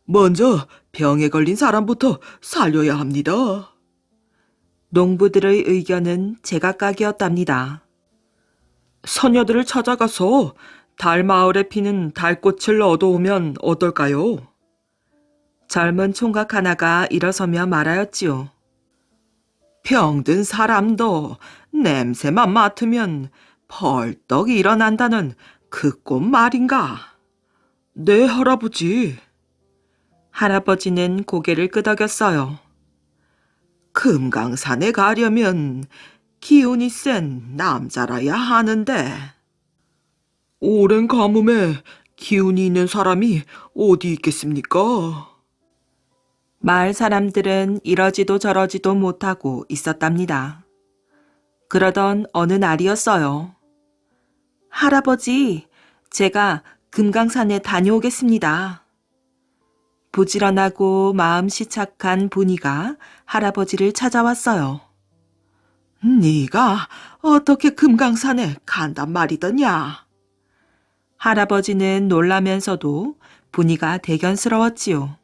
먼저 병에 걸린 사람부터 살려야 합니다. 농부들의 의견은 제각각이었답니다. 선녀들을 찾아가서 달 마을에 피는 달꽃을 얻어오면 어떨까요? 젊은 총각 하나가 일어서며 말하였지요. 병든 사람도 냄새만 맡으면 벌떡 일어난다는 그 꽃 말인가? 네, 할아버지. 할아버지는 고개를 끄덕였어요. 금강산에 가려면 기운이 센 남자라야 하는데. 오랜 가뭄에 기운이 있는 사람이 어디 있겠습니까? 마을 사람들은 이러지도 저러지도 못하고 있었답니다. 그러던 어느 날이었어요. 할아버지, 제가 금강산에 다녀오겠습니다. 부지런하고 마음씨 착한 분이가 할아버지를 찾아왔어요. 네가 어떻게 금강산에 간단 말이더냐? 할아버지는 놀라면서도 분이가 대견스러웠지요.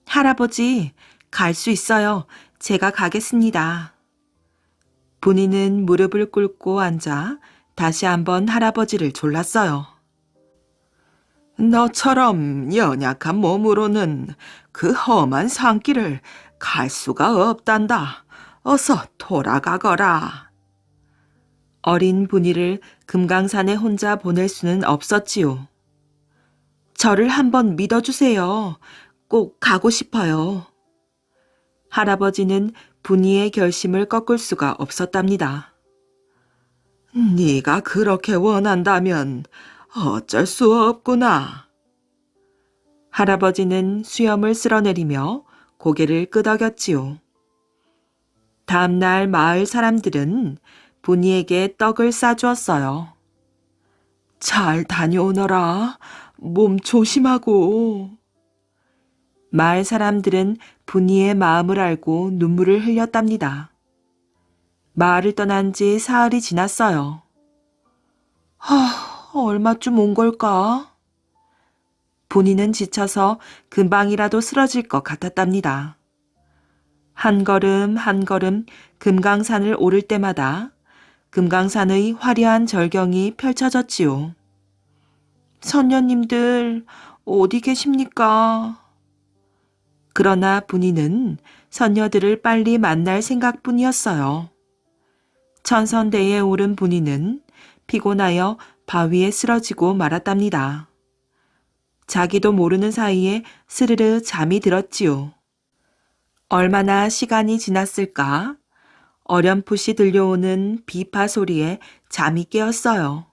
할아버지, 갈 수 있어요. 제가 가겠습니다. 분이는 무릎을 꿇고 앉아 다시 한번 할아버지를 졸랐어요. 너처럼 연약한 몸으로는 그 험한 산길을 갈 수가 없단다. 어서 돌아가거라. 어린 분이를 금강산에 혼자 보낼 수는 없었지요. 저를 한번 믿어주세요. 꼭 가고 싶어요. 할아버지는 분이의 결심을 꺾을 수가 없었답니다. 네가 그렇게 원한다면 어쩔 수 없구나. 할아버지는 수염을 쓸어내리며 고개를 끄덕였지요. 다음날 마을 사람들은 분이에게 떡을 싸주었어요. 잘 다녀오너라. 몸 조심하고. 마을 사람들은 분이의 마음을 알고 눈물을 흘렸답니다. 마을을 떠난 지 사흘이 지났어요. 얼마쯤 온 걸까? 분이는 지쳐서 금방이라도 쓰러질 것 같았답니다. 한 걸음 한 걸음 금강산을 오를 때마다 금강산의 화려한 절경이 펼쳐졌지요. 선녀님들 어디 계십니까? 그러나 분이는 선녀들을 빨리 만날 생각뿐이었어요. 천선대에 오른 분이는 피곤하여 바위에 쓰러지고 말았답니다. 자기도 모르는 사이에 스르르 잠이 들었지요. 얼마나 시간이 지났을까? 어렴풋이 들려오는 비파 소리에 잠이 깨었어요.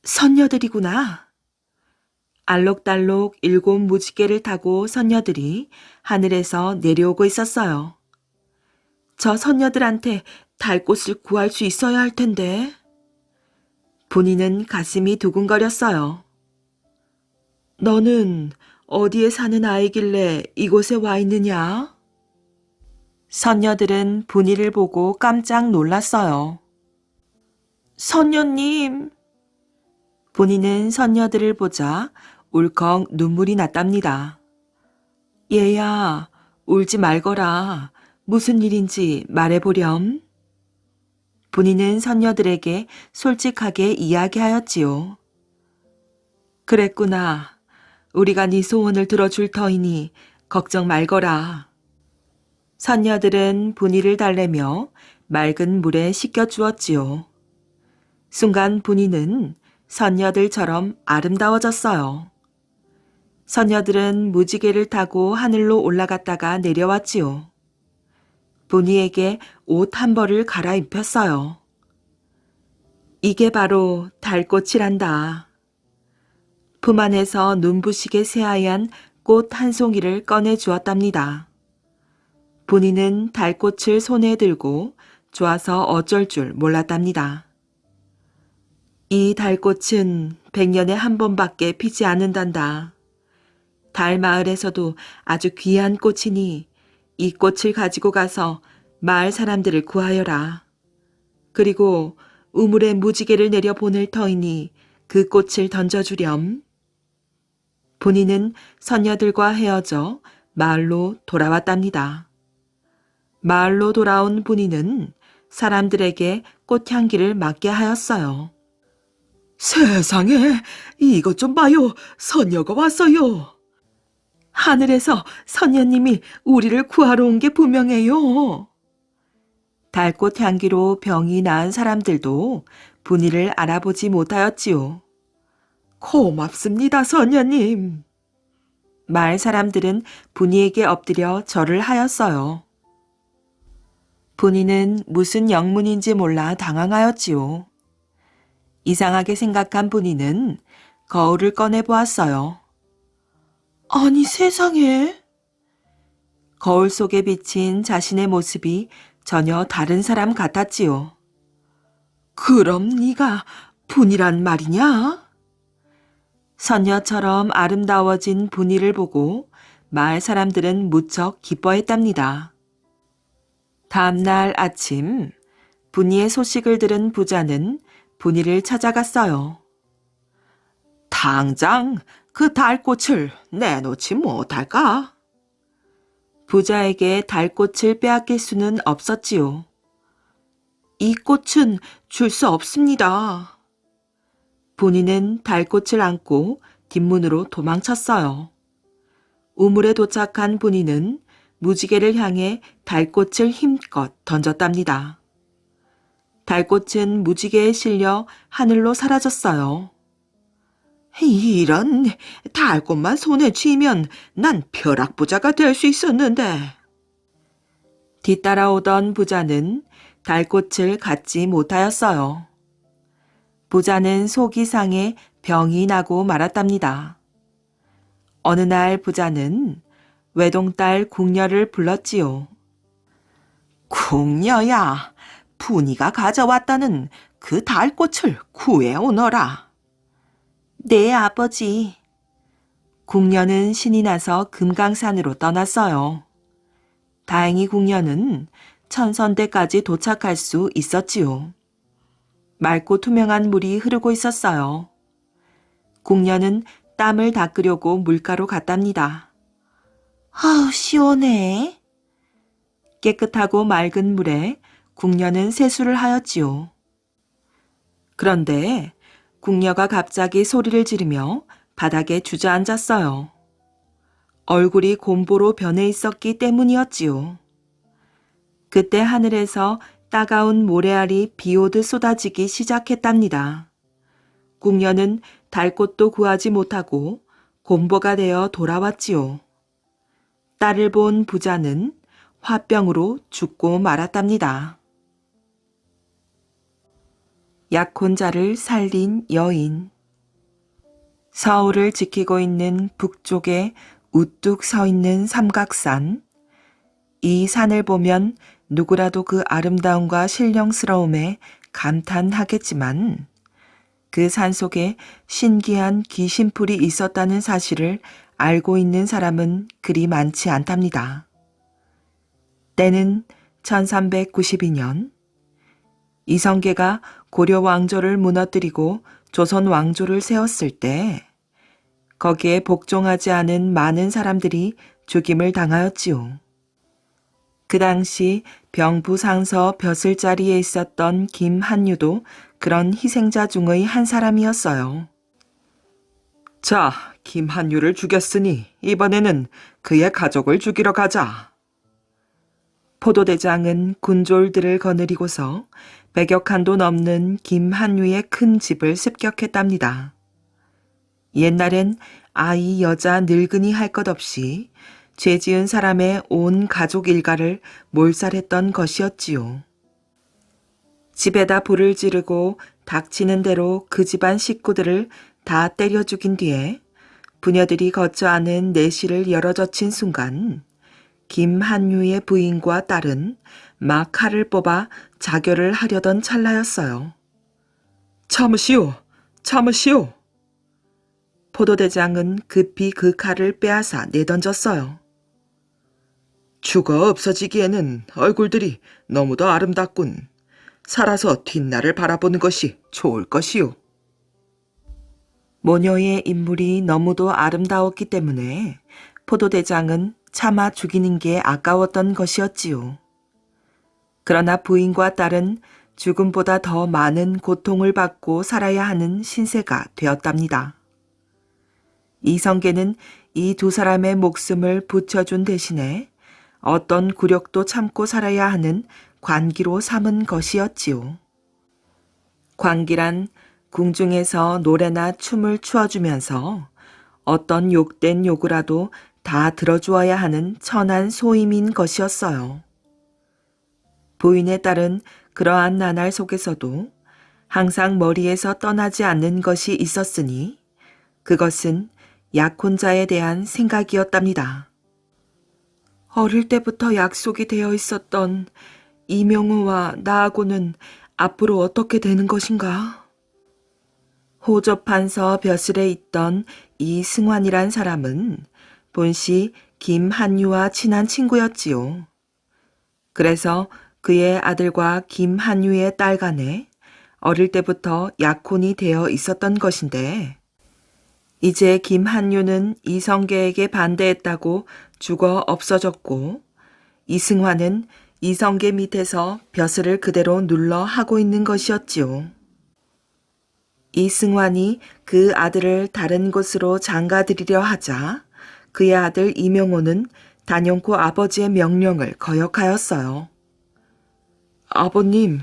선녀들이구나. 알록달록 7 무지개를 타고 선녀들이 하늘에서 내려오고 있었어요. 저 선녀들한테 달꽃을 구할 수 있어야 할 텐데. 본인은 가슴이 두근거렸어요. 너는 어디에 사는 아이길래 이곳에 와 있느냐? 선녀들은 분이를 보고 깜짝 놀랐어요. 선녀님. 본인은 선녀들을 보자 울컥 눈물이 났답니다. 얘야, 울지 말거라. 무슨 일인지 말해보렴. 본인은 선녀들에게 솔직하게 이야기하였지요. 그랬구나. 우리가 네 소원을 들어줄 터이니 걱정 말거라. 선녀들은 분이를 달래며 맑은 물에 씻겨주었지요. 순간 분이는 선녀들처럼 아름다워졌어요. 선녀들은 무지개를 타고 하늘로 올라갔다가 내려왔지요. 분이에게 옷 한 벌을 갈아입혔어요. 이게 바로 달꽃이란다. 품 안에서 눈부시게 새하얀 꽃 한 송이를 꺼내 주었답니다. 분이는 달꽃을 손에 들고 좋아서 어쩔 줄 몰랐답니다. 이 달꽃은 100년에 한 번밖에 피지 않는단다. 달 마을에서도 아주 귀한 꽃이니 이 꽃을 가지고 가서 마을 사람들을 구하여라. 그리고 우물에 무지개를 내려 보낼 터이니 그 꽃을 던져주렴. 본인은 선녀들과 헤어져 마을로 돌아왔답니다. 마을로 돌아온 본인은 사람들에게 꽃향기를 맡게 하였어요. 세상에, 이것 좀 봐요. 선녀가 왔어요. 하늘에서 선녀님이 우리를 구하러 온 게 분명해요. 달꽃 향기로 병이 나은 사람들도 분이를 알아보지 못하였지요. 고맙습니다, 선녀님. 마을 사람들은 분이에게 엎드려 절을 하였어요. 분이는 무슨 영문인지 몰라 당황하였지요. 이상하게 생각한 분이는 거울을 꺼내 보았어요. 아니 세상에. 거울 속에 비친 자신의 모습이 전혀 다른 사람 같았지요. 그럼 네가 분이란 말이냐? 선녀처럼 아름다워진 분이를 보고 마을 사람들은 무척 기뻐했답니다. 다음 날 아침 분이의 소식을 들은 부자는 분이를 찾아갔어요. 당장 그 달꽃을 내놓지 못할까? 부자에게 달꽃을 빼앗길 수는 없었지요. 이 꽃은 줄 수 없습니다. 본인은 달꽃을 안고 뒷문으로 도망쳤어요. 우물에 도착한 본인은 무지개를 향해 달꽃을 힘껏 던졌답니다. 달꽃은 무지개에 실려 하늘로 사라졌어요. 이런, 달꽃만 손에 쥐면 난 벼락부자가 될 수 있었는데. 뒤따라오던 부자는 달꽃을 갖지 못하였어요. 부자는 속이 상해 병이 나고 말았답니다. 어느 날 부자는 외동딸 궁녀를 불렀지요. 궁녀야, 분이가 가져왔다는 그 달꽃을 구해오너라. 네, 아버지. 궁녀는 신이 나서 금강산으로 떠났어요. 다행히 궁녀는 천선대까지 도착할 수 있었지요. 맑고 투명한 물이 흐르고 있었어요. 궁녀는 땀을 닦으려고 물가로 갔답니다. 아우, 시원해. 깨끗하고 맑은 물에 궁녀는 세수를 하였지요. 그런데 궁녀가 갑자기 소리를 지르며 바닥에 주저앉았어요. 얼굴이 곰보로 변해 있었기 때문이었지요. 그때 하늘에서 따가운 모래알이 비오듯 쏟아지기 시작했답니다. 궁녀는 달꽃도 구하지 못하고 곰보가 되어 돌아왔지요. 딸을 본 부자는 화병으로 죽고 말았답니다. 약혼자를 살린 여인. 서울을 지키고 있는 북쪽에 우뚝 서 있는 삼각산. 이 산을 보면 누구라도 그 아름다움과 신령스러움에 감탄하겠지만 그 산 속에 신기한 귀신풀이 있었다는 사실을 알고 있는 사람은 그리 많지 않답니다. 때는 1392년 이성계가 고려 왕조를 무너뜨리고 조선 왕조를 세웠을 때 거기에 복종하지 않은 많은 사람들이 죽임을 당하였지요. 그 당시 병부상서 벼슬자리에 있었던 김한유도 그런 희생자 중의 한 사람이었어요. 자, 김한유를 죽였으니 이번에는 그의 가족을 죽이러 가자. 포도대장은 군졸들을 거느리고서 100여 칸도 넘는 김한유의 큰 집을 습격했답니다. 옛날엔 아이, 여자, 늙은이 할 것 없이 죄 지은 사람의 온 가족 일가를 몰살했던 것이었지요. 집에다 불을 지르고 닥치는 대로 그 집안 식구들을 다 때려 죽인 뒤에 부녀들이 거처하는 내실을 열어젖힌 순간 김한유의 부인과 딸은 막 칼을 뽑아 자결을 하려던 찰나였어요. 참으시오! 참으시오! 포도대장은 급히 그 칼을 빼앗아 내던졌어요. 죽어 없어지기에는 얼굴들이 너무도 아름답군. 살아서 뒷날을 바라보는 것이 좋을 것이오. 모녀의 인물이 너무도 아름다웠기 때문에 포도대장은 차마 죽이는 게 아까웠던 것이었지요. 그러나 부인과 딸은 죽음보다 더 많은 고통을 받고 살아야 하는 신세가 되었답니다. 이성계는 이 두 사람의 목숨을 붙여준 대신에 어떤 굴욕도 참고 살아야 하는 관기로 삼은 것이었지요. 관기란 궁중에서 노래나 춤을 추어주면서 어떤 욕된 요구라도 다 들어주어야 하는 천한 소임인 것이었어요. 부인의 딸은 그러한 나날 속에서도 항상 머리에서 떠나지 않는 것이 있었으니 그것은 약혼자에 대한 생각이었답니다. 어릴 때부터 약속이 되어 있었던 이명우와 나하고는 앞으로 어떻게 되는 것인가? 호접판서 벼슬에 있던 이승환이란 사람은 본시 김한유와 친한 친구였지요. 그래서 그의 아들과 김한유의 딸 간에 어릴 때부터 약혼이 되어 있었던 것인데 이제 김한유는 이성계에게 반대했다고 죽어 없어졌고 이승환은 이성계 밑에서 벼슬을 그대로 눌러 하고 있는 것이었지요. 이승환이 그 아들을 다른 곳으로 장가들이려 하자 그의 아들 이명호는 단연코 아버지의 명령을 거역하였어요. 아버님,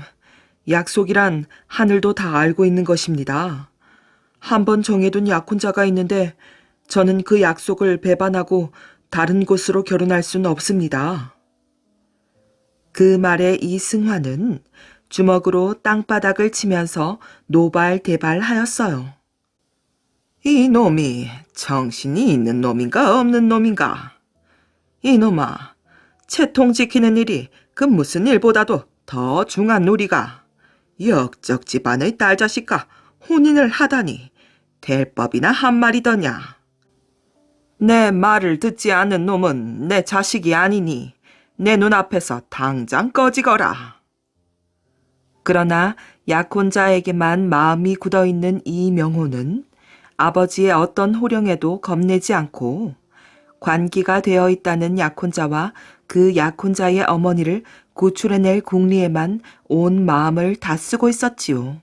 약속이란 하늘도 다 알고 있는 것입니다. 한번 정해둔 약혼자가 있는데 저는 그 약속을 배반하고 다른 곳으로 결혼할 수는 없습니다. 그 말에 이승환은 주먹으로 땅바닥을 치면서 노발대발하였어요. 이 놈이 정신이 있는 놈인가 없는 놈인가? 이놈아, 채통 지키는 일이 그 무슨 일보다도 더 중한 놀이가 역적 집안의 딸자식과 혼인을 하다니 될 법이나 한 말이더냐. 내 말을 듣지 않는 놈은 내 자식이 아니니 내 눈앞에서 당장 꺼지거라. 그러나 약혼자에게만 마음이 굳어있는 이명호는 아버지의 어떤 호령에도 겁내지 않고 관기가 되어 있다는 약혼자와 그 약혼자의 어머니를 구출해낼 궁리에만 온 마음을 다 쓰고 있었지요.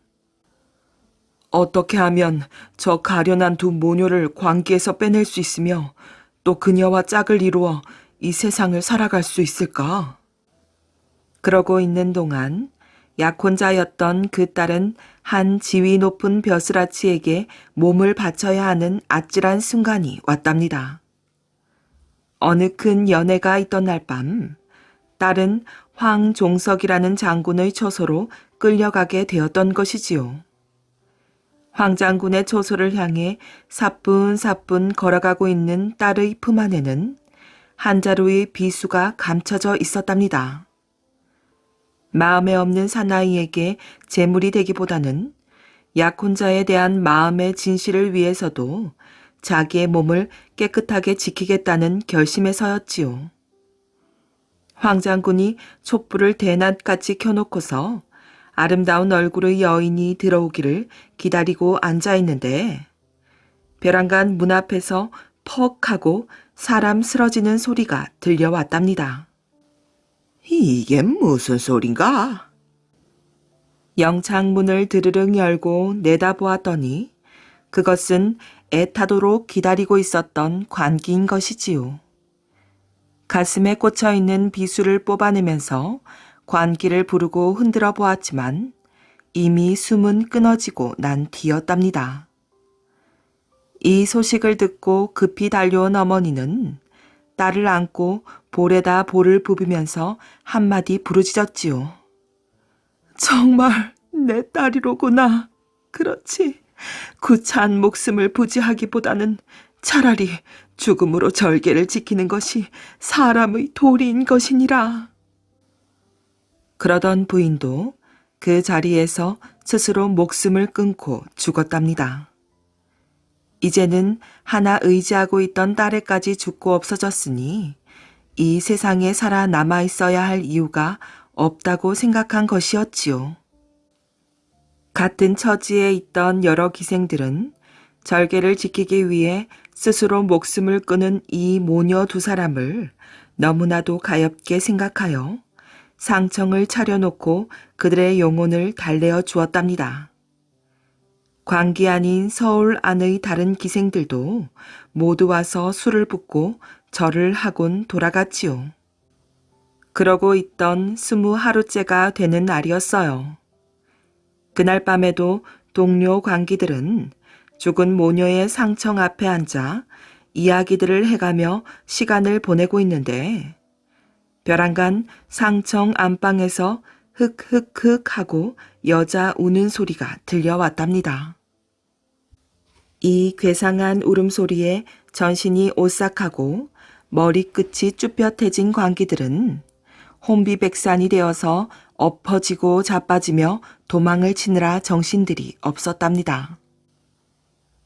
어떻게 하면 저 가련한 두 모녀를 관기에서 빼낼 수 있으며 또 그녀와 짝을 이루어 이 세상을 살아갈 수 있을까? 그러고 있는 동안 약혼자였던 그 딸은 한 지위 높은 벼슬아치에게 몸을 바쳐야 하는 아찔한 순간이 왔답니다. 어느 큰 연회가 있던 날 밤, 딸은 황종석이라는 장군의 처소로 끌려가게 되었던 것이지요. 황 장군의 처소를 향해 사뿐사뿐 걸어가고 있는 딸의 품 안에는 한 자루의 비수가 감춰져 있었답니다. 마음에 없는 사나이에게 재물이 되기보다는 약혼자에 대한 마음의 진실을 위해서도 자기의 몸을 깨끗하게 지키겠다는 결심에서였지요. 황 장군이 촛불을 대낮같이 켜놓고서 아름다운 얼굴의 여인이 들어오기를 기다리고 앉아있는데 벼랑간 문 앞에서 퍽 하고 사람 쓰러지는 소리가 들려왔답니다. 이게 무슨 소린가? 영창문을 드르륵 열고 내다보았더니 그것은 애타도록 기다리고 있었던 관기인 것이지요. 가슴에 꽂혀있는 비수를 뽑아내면서 관기를 부르고 흔들어 보았지만 이미 숨은 끊어지고 난 뒤였답니다. 이 소식을 듣고 급히 달려온 어머니는 딸을 안고 볼에다 볼을 부비면서 한마디 부르짖었지요. 정말 내 딸이로구나. 그렇지. 구차한 목숨을 부지하기보다는 차라리 죽음으로 절개를 지키는 것이 사람의 도리인 것이니라. 그러던 부인도 그 자리에서 스스로 목숨을 끊고 죽었답니다. 이제는 하나 의지하고 있던 딸에까지 죽고 없어졌으니 이 세상에 살아남아 있어야 할 이유가 없다고 생각한 것이었지요. 같은 처지에 있던 여러 기생들은 절개를 지키기 위해 스스로 목숨을 끊은 이 모녀 두 사람을 너무나도 가엾게 생각하여 상청을 차려놓고 그들의 영혼을 달래어 주었답니다. 광기 아닌 서울 안의 다른 기생들도 모두 와서 술을 붓고 절을 하곤 돌아갔지요. 그러고 있던 20하루째가 되는 날이었어요. 그날 밤에도 동료 광기들은 죽은 모녀의 상청 앞에 앉아 이야기들을 해가며 시간을 보내고 있는데 벼랑간 상청 안방에서 흑흑흑 하고 여자 우는 소리가 들려왔답니다. 이 괴상한 울음소리에 전신이 오싹하고 머리끝이 쭈뼛해진 광기들은 혼비백산이 되어서 엎어지고 자빠지며 도망을 치느라 정신들이 없었답니다.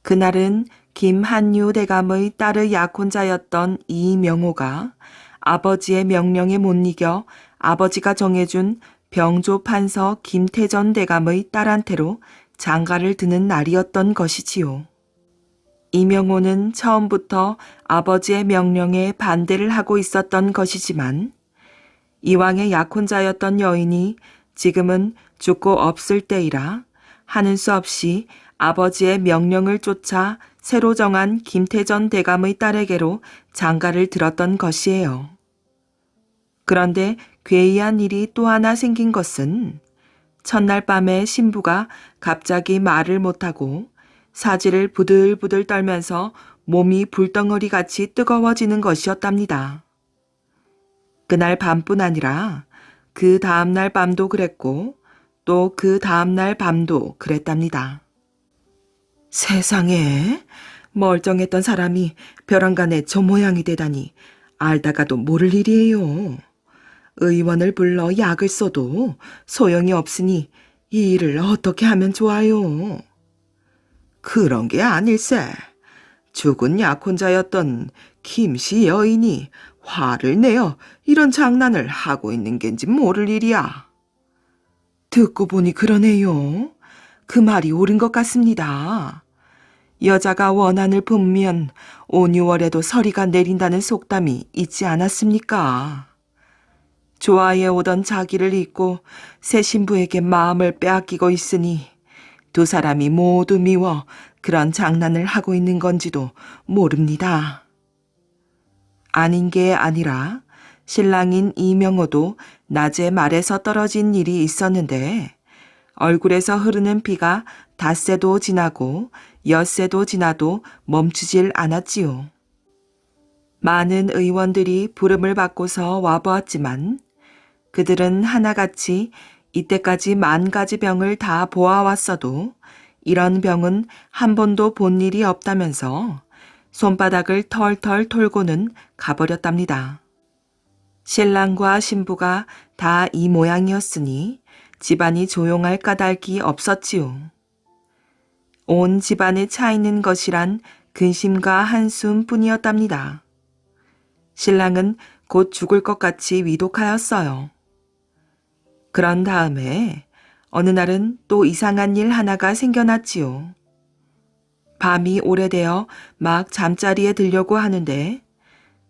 그날은 김한유 대감의 딸의 약혼자였던 이명호가 아버지의 명령에 못 이겨 아버지가 정해준 병조 판서 김태전 대감의 딸한테로 장가를 드는 날이었던 것이지요. 이명호는 처음부터 아버지의 명령에 반대를 하고 있었던 것이지만 이왕의 약혼자였던 여인이 지금은 죽고 없을 때이라 하는 수 없이 아버지의 명령을 쫓아 새로 정한 김태전 대감의 딸에게로 장가를 들었던 것이에요. 그런데 괴이한 일이 또 하나 생긴 것은 첫날 밤에 신부가 갑자기 말을 못하고 사지를 부들부들 떨면서 몸이 불덩어리같이 뜨거워지는 것이었답니다. 그날 밤뿐 아니라 그 다음날 밤도 그랬고 또 그 다음날 밤도 그랬답니다. 세상에 멀쩡했던 사람이 벼랑간에 저 모양이 되다니 알다가도 모를 일이에요. 의원을 불러 약을 써도 소용이 없으니 이 일을 어떻게 하면 좋아요? 그런 게 아닐세. 죽은 약혼자였던 김씨 여인이 화를 내어 이런 장난을 하고 있는 겐지 모를 일이야. 듣고 보니 그러네요. 그 말이 옳은 것 같습니다. 여자가 원한을 품으면 5, 6월에도 서리가 내린다는 속담이 있지 않았습니까? 좋아해 오던 자기를 잊고 새 신부에게 마음을 빼앗기고 있으니 두 사람이 모두 미워 그런 장난을 하고 있는 건지도 모릅니다. 아닌 게 아니라 신랑인 이명호도 낮에 말에서 떨어진 일이 있었는데 얼굴에서 흐르는 피가 닷새도 지나고 엿새도 지나도 멈추질 않았지요. 많은 의원들이 부름을 받고서 와보았지만 그들은 하나같이 이때까지 10,000가지 병을 다 보아왔어도 이런 병은 한 번도 본 일이 없다면서 손바닥을 털털 털고는 가버렸답니다. 신랑과 신부가 다 이 모양이었으니 집안이 조용할 까닭이 없었지요. 온 집안에 차 있는 것이란 근심과 한숨뿐이었답니다. 신랑은 곧 죽을 것 같이 위독하였어요. 그런 다음에 어느 날은 또 이상한 일 하나가 생겨났지요. 밤이 오래되어 막 잠자리에 들려고 하는데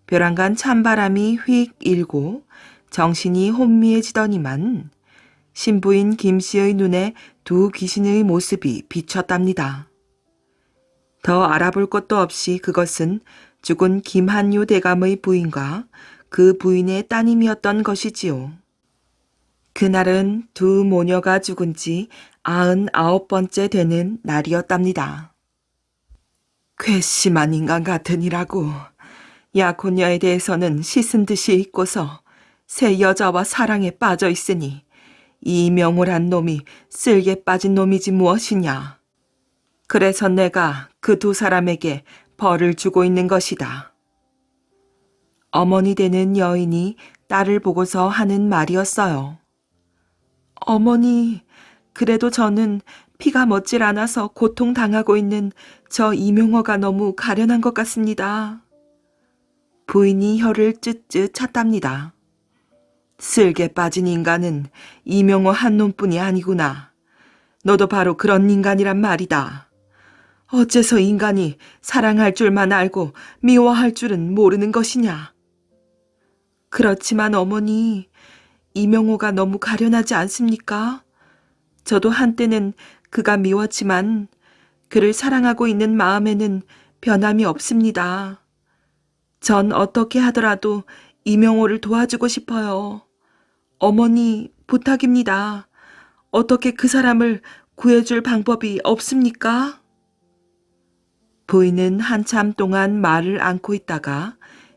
벼랑간 찬바람이 휙 일고 정신이 혼미해지더니만 신부인 김씨의 눈에 두 귀신의 모습이 비쳤답니다. 더 알아볼 것도 없이 그것은 죽은 김한유 대감의 부인과 그 부인의 따님이었던 것이지요. 그날은 두 모녀가 죽은 지 99번째 되는 날이었답니다. 괘씸한 인간 같으니라고 약혼녀에 대해서는 씻은 듯이 잊고서 새 여자와 사랑에 빠져 있으니 이 명울한 놈이 쓸개 빠진 놈이지 무엇이냐. 그래서 내가 그 두 사람에게 벌을 주고 있는 것이다. 어머니 되는 여인이 딸을 보고서 하는 말이었어요. 어머니, 그래도 저는 피가 멎질 않아서 고통당하고 있는 저 이명호가 너무 가련한 것 같습니다. 부인이 혀를 쯧쯧 찼답니다. 쓸개 빠진 인간은 이명호 한 놈뿐이 아니구나. 너도 바로 그런 인간이란 말이다. 어째서 인간이 사랑할 줄만 알고 미워할 줄은 모르는 것이냐. 그렇지만 어머니, 이명호가 너무 가련하지 않습니까? 저도 한때는 그가 미웠지만 그를 사랑하고 있는 마음에는 변함이 없습니다. 전 어떻게 하더라도 이명호를 도와주고 싶어요. 어머니, 부탁입니다. 어떻게 그 사람을 구해줄 방법이 없습니까? 부인은 한참 동안 말을 않고 있다가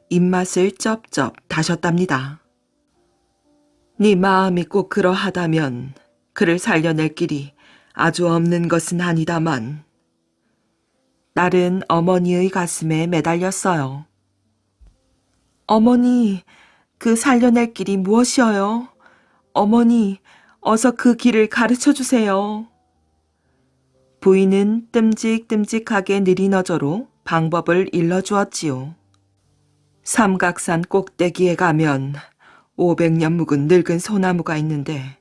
입맛을 쩝쩝 다셨답니다. 네 마음이 꼭 그러하다면 그를 살려낼 길이 아주 없는 것은 아니다만. 딸은 어머니의 가슴에 매달렸어요. 어머니, 그 살려낼 길이 무엇이어요? 어머니, 어서 그 길을 가르쳐 주세요. 부인은 뜸직뜸직하게 느린 어조로 방법을 일러주었지요. 삼각산 꼭대기에 가면 500년 묵은 늙은 소나무가 있는데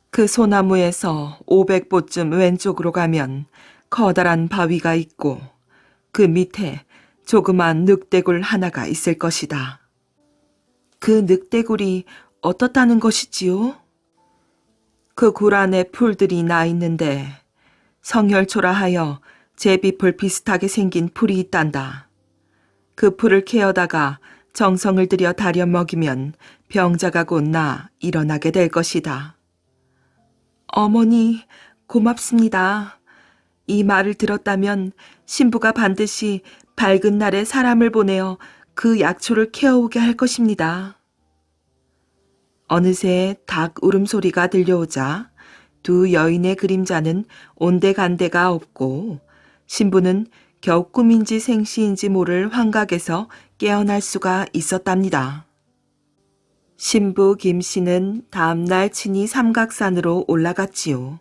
그 소나무에서 500보쯤 왼쪽으로 가면 커다란 바위가 있고 그 밑에 조그만 늑대굴 하나가 있을 것이다. 그 늑대굴이 어떻다는 것이지요? 그 굴 안에 풀들이 나 있는데 성혈초라 하여 제비풀 비슷하게 생긴 풀이 있단다. 그 풀을 캐어다가 정성을 들여 다려 먹이면 병자가 곧 나 일어나게 될 것이다. 어머니, 고맙습니다. 이 말을 들었다면 신부가 반드시 밝은 날에 사람을 보내어 그 약초를 캐어오게 할 것입니다. 어느새 닭 울음소리가 들려오자 두 여인의 그림자는 온데간데가 없고 신부는 겨우 꿈인지 생시인지 모를 환각에서 깨어날 수가 있었답니다. 신부 김씨는 다음날 친히 삼각산으로 올라갔지요.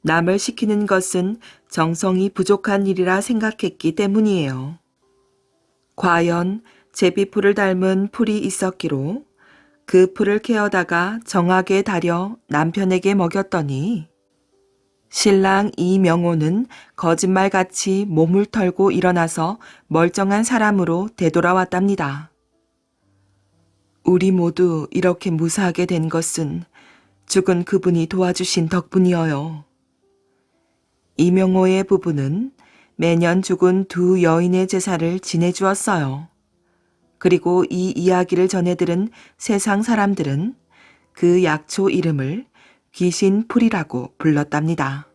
남을 시키는 것은 정성이 부족한 일이라 생각했기 때문이에요. 과연 제비풀을 닮은 풀이 있었기로 그 풀을 캐어다가 정하게 다려 남편에게 먹였더니 신랑 이명호는 거짓말같이 몸을 털고 일어나서 멀쩡한 사람으로 되돌아왔답니다. 우리 모두 이렇게 무사하게 된 것은 죽은 그분이 도와주신 덕분이어요. 이명호의 부부는 매년 죽은 두 여인의 제사를 지내주었어요. 그리고 이 이야기를 전해들은 세상 사람들은 그 약초 이름을 귀신풀이라고 불렀답니다.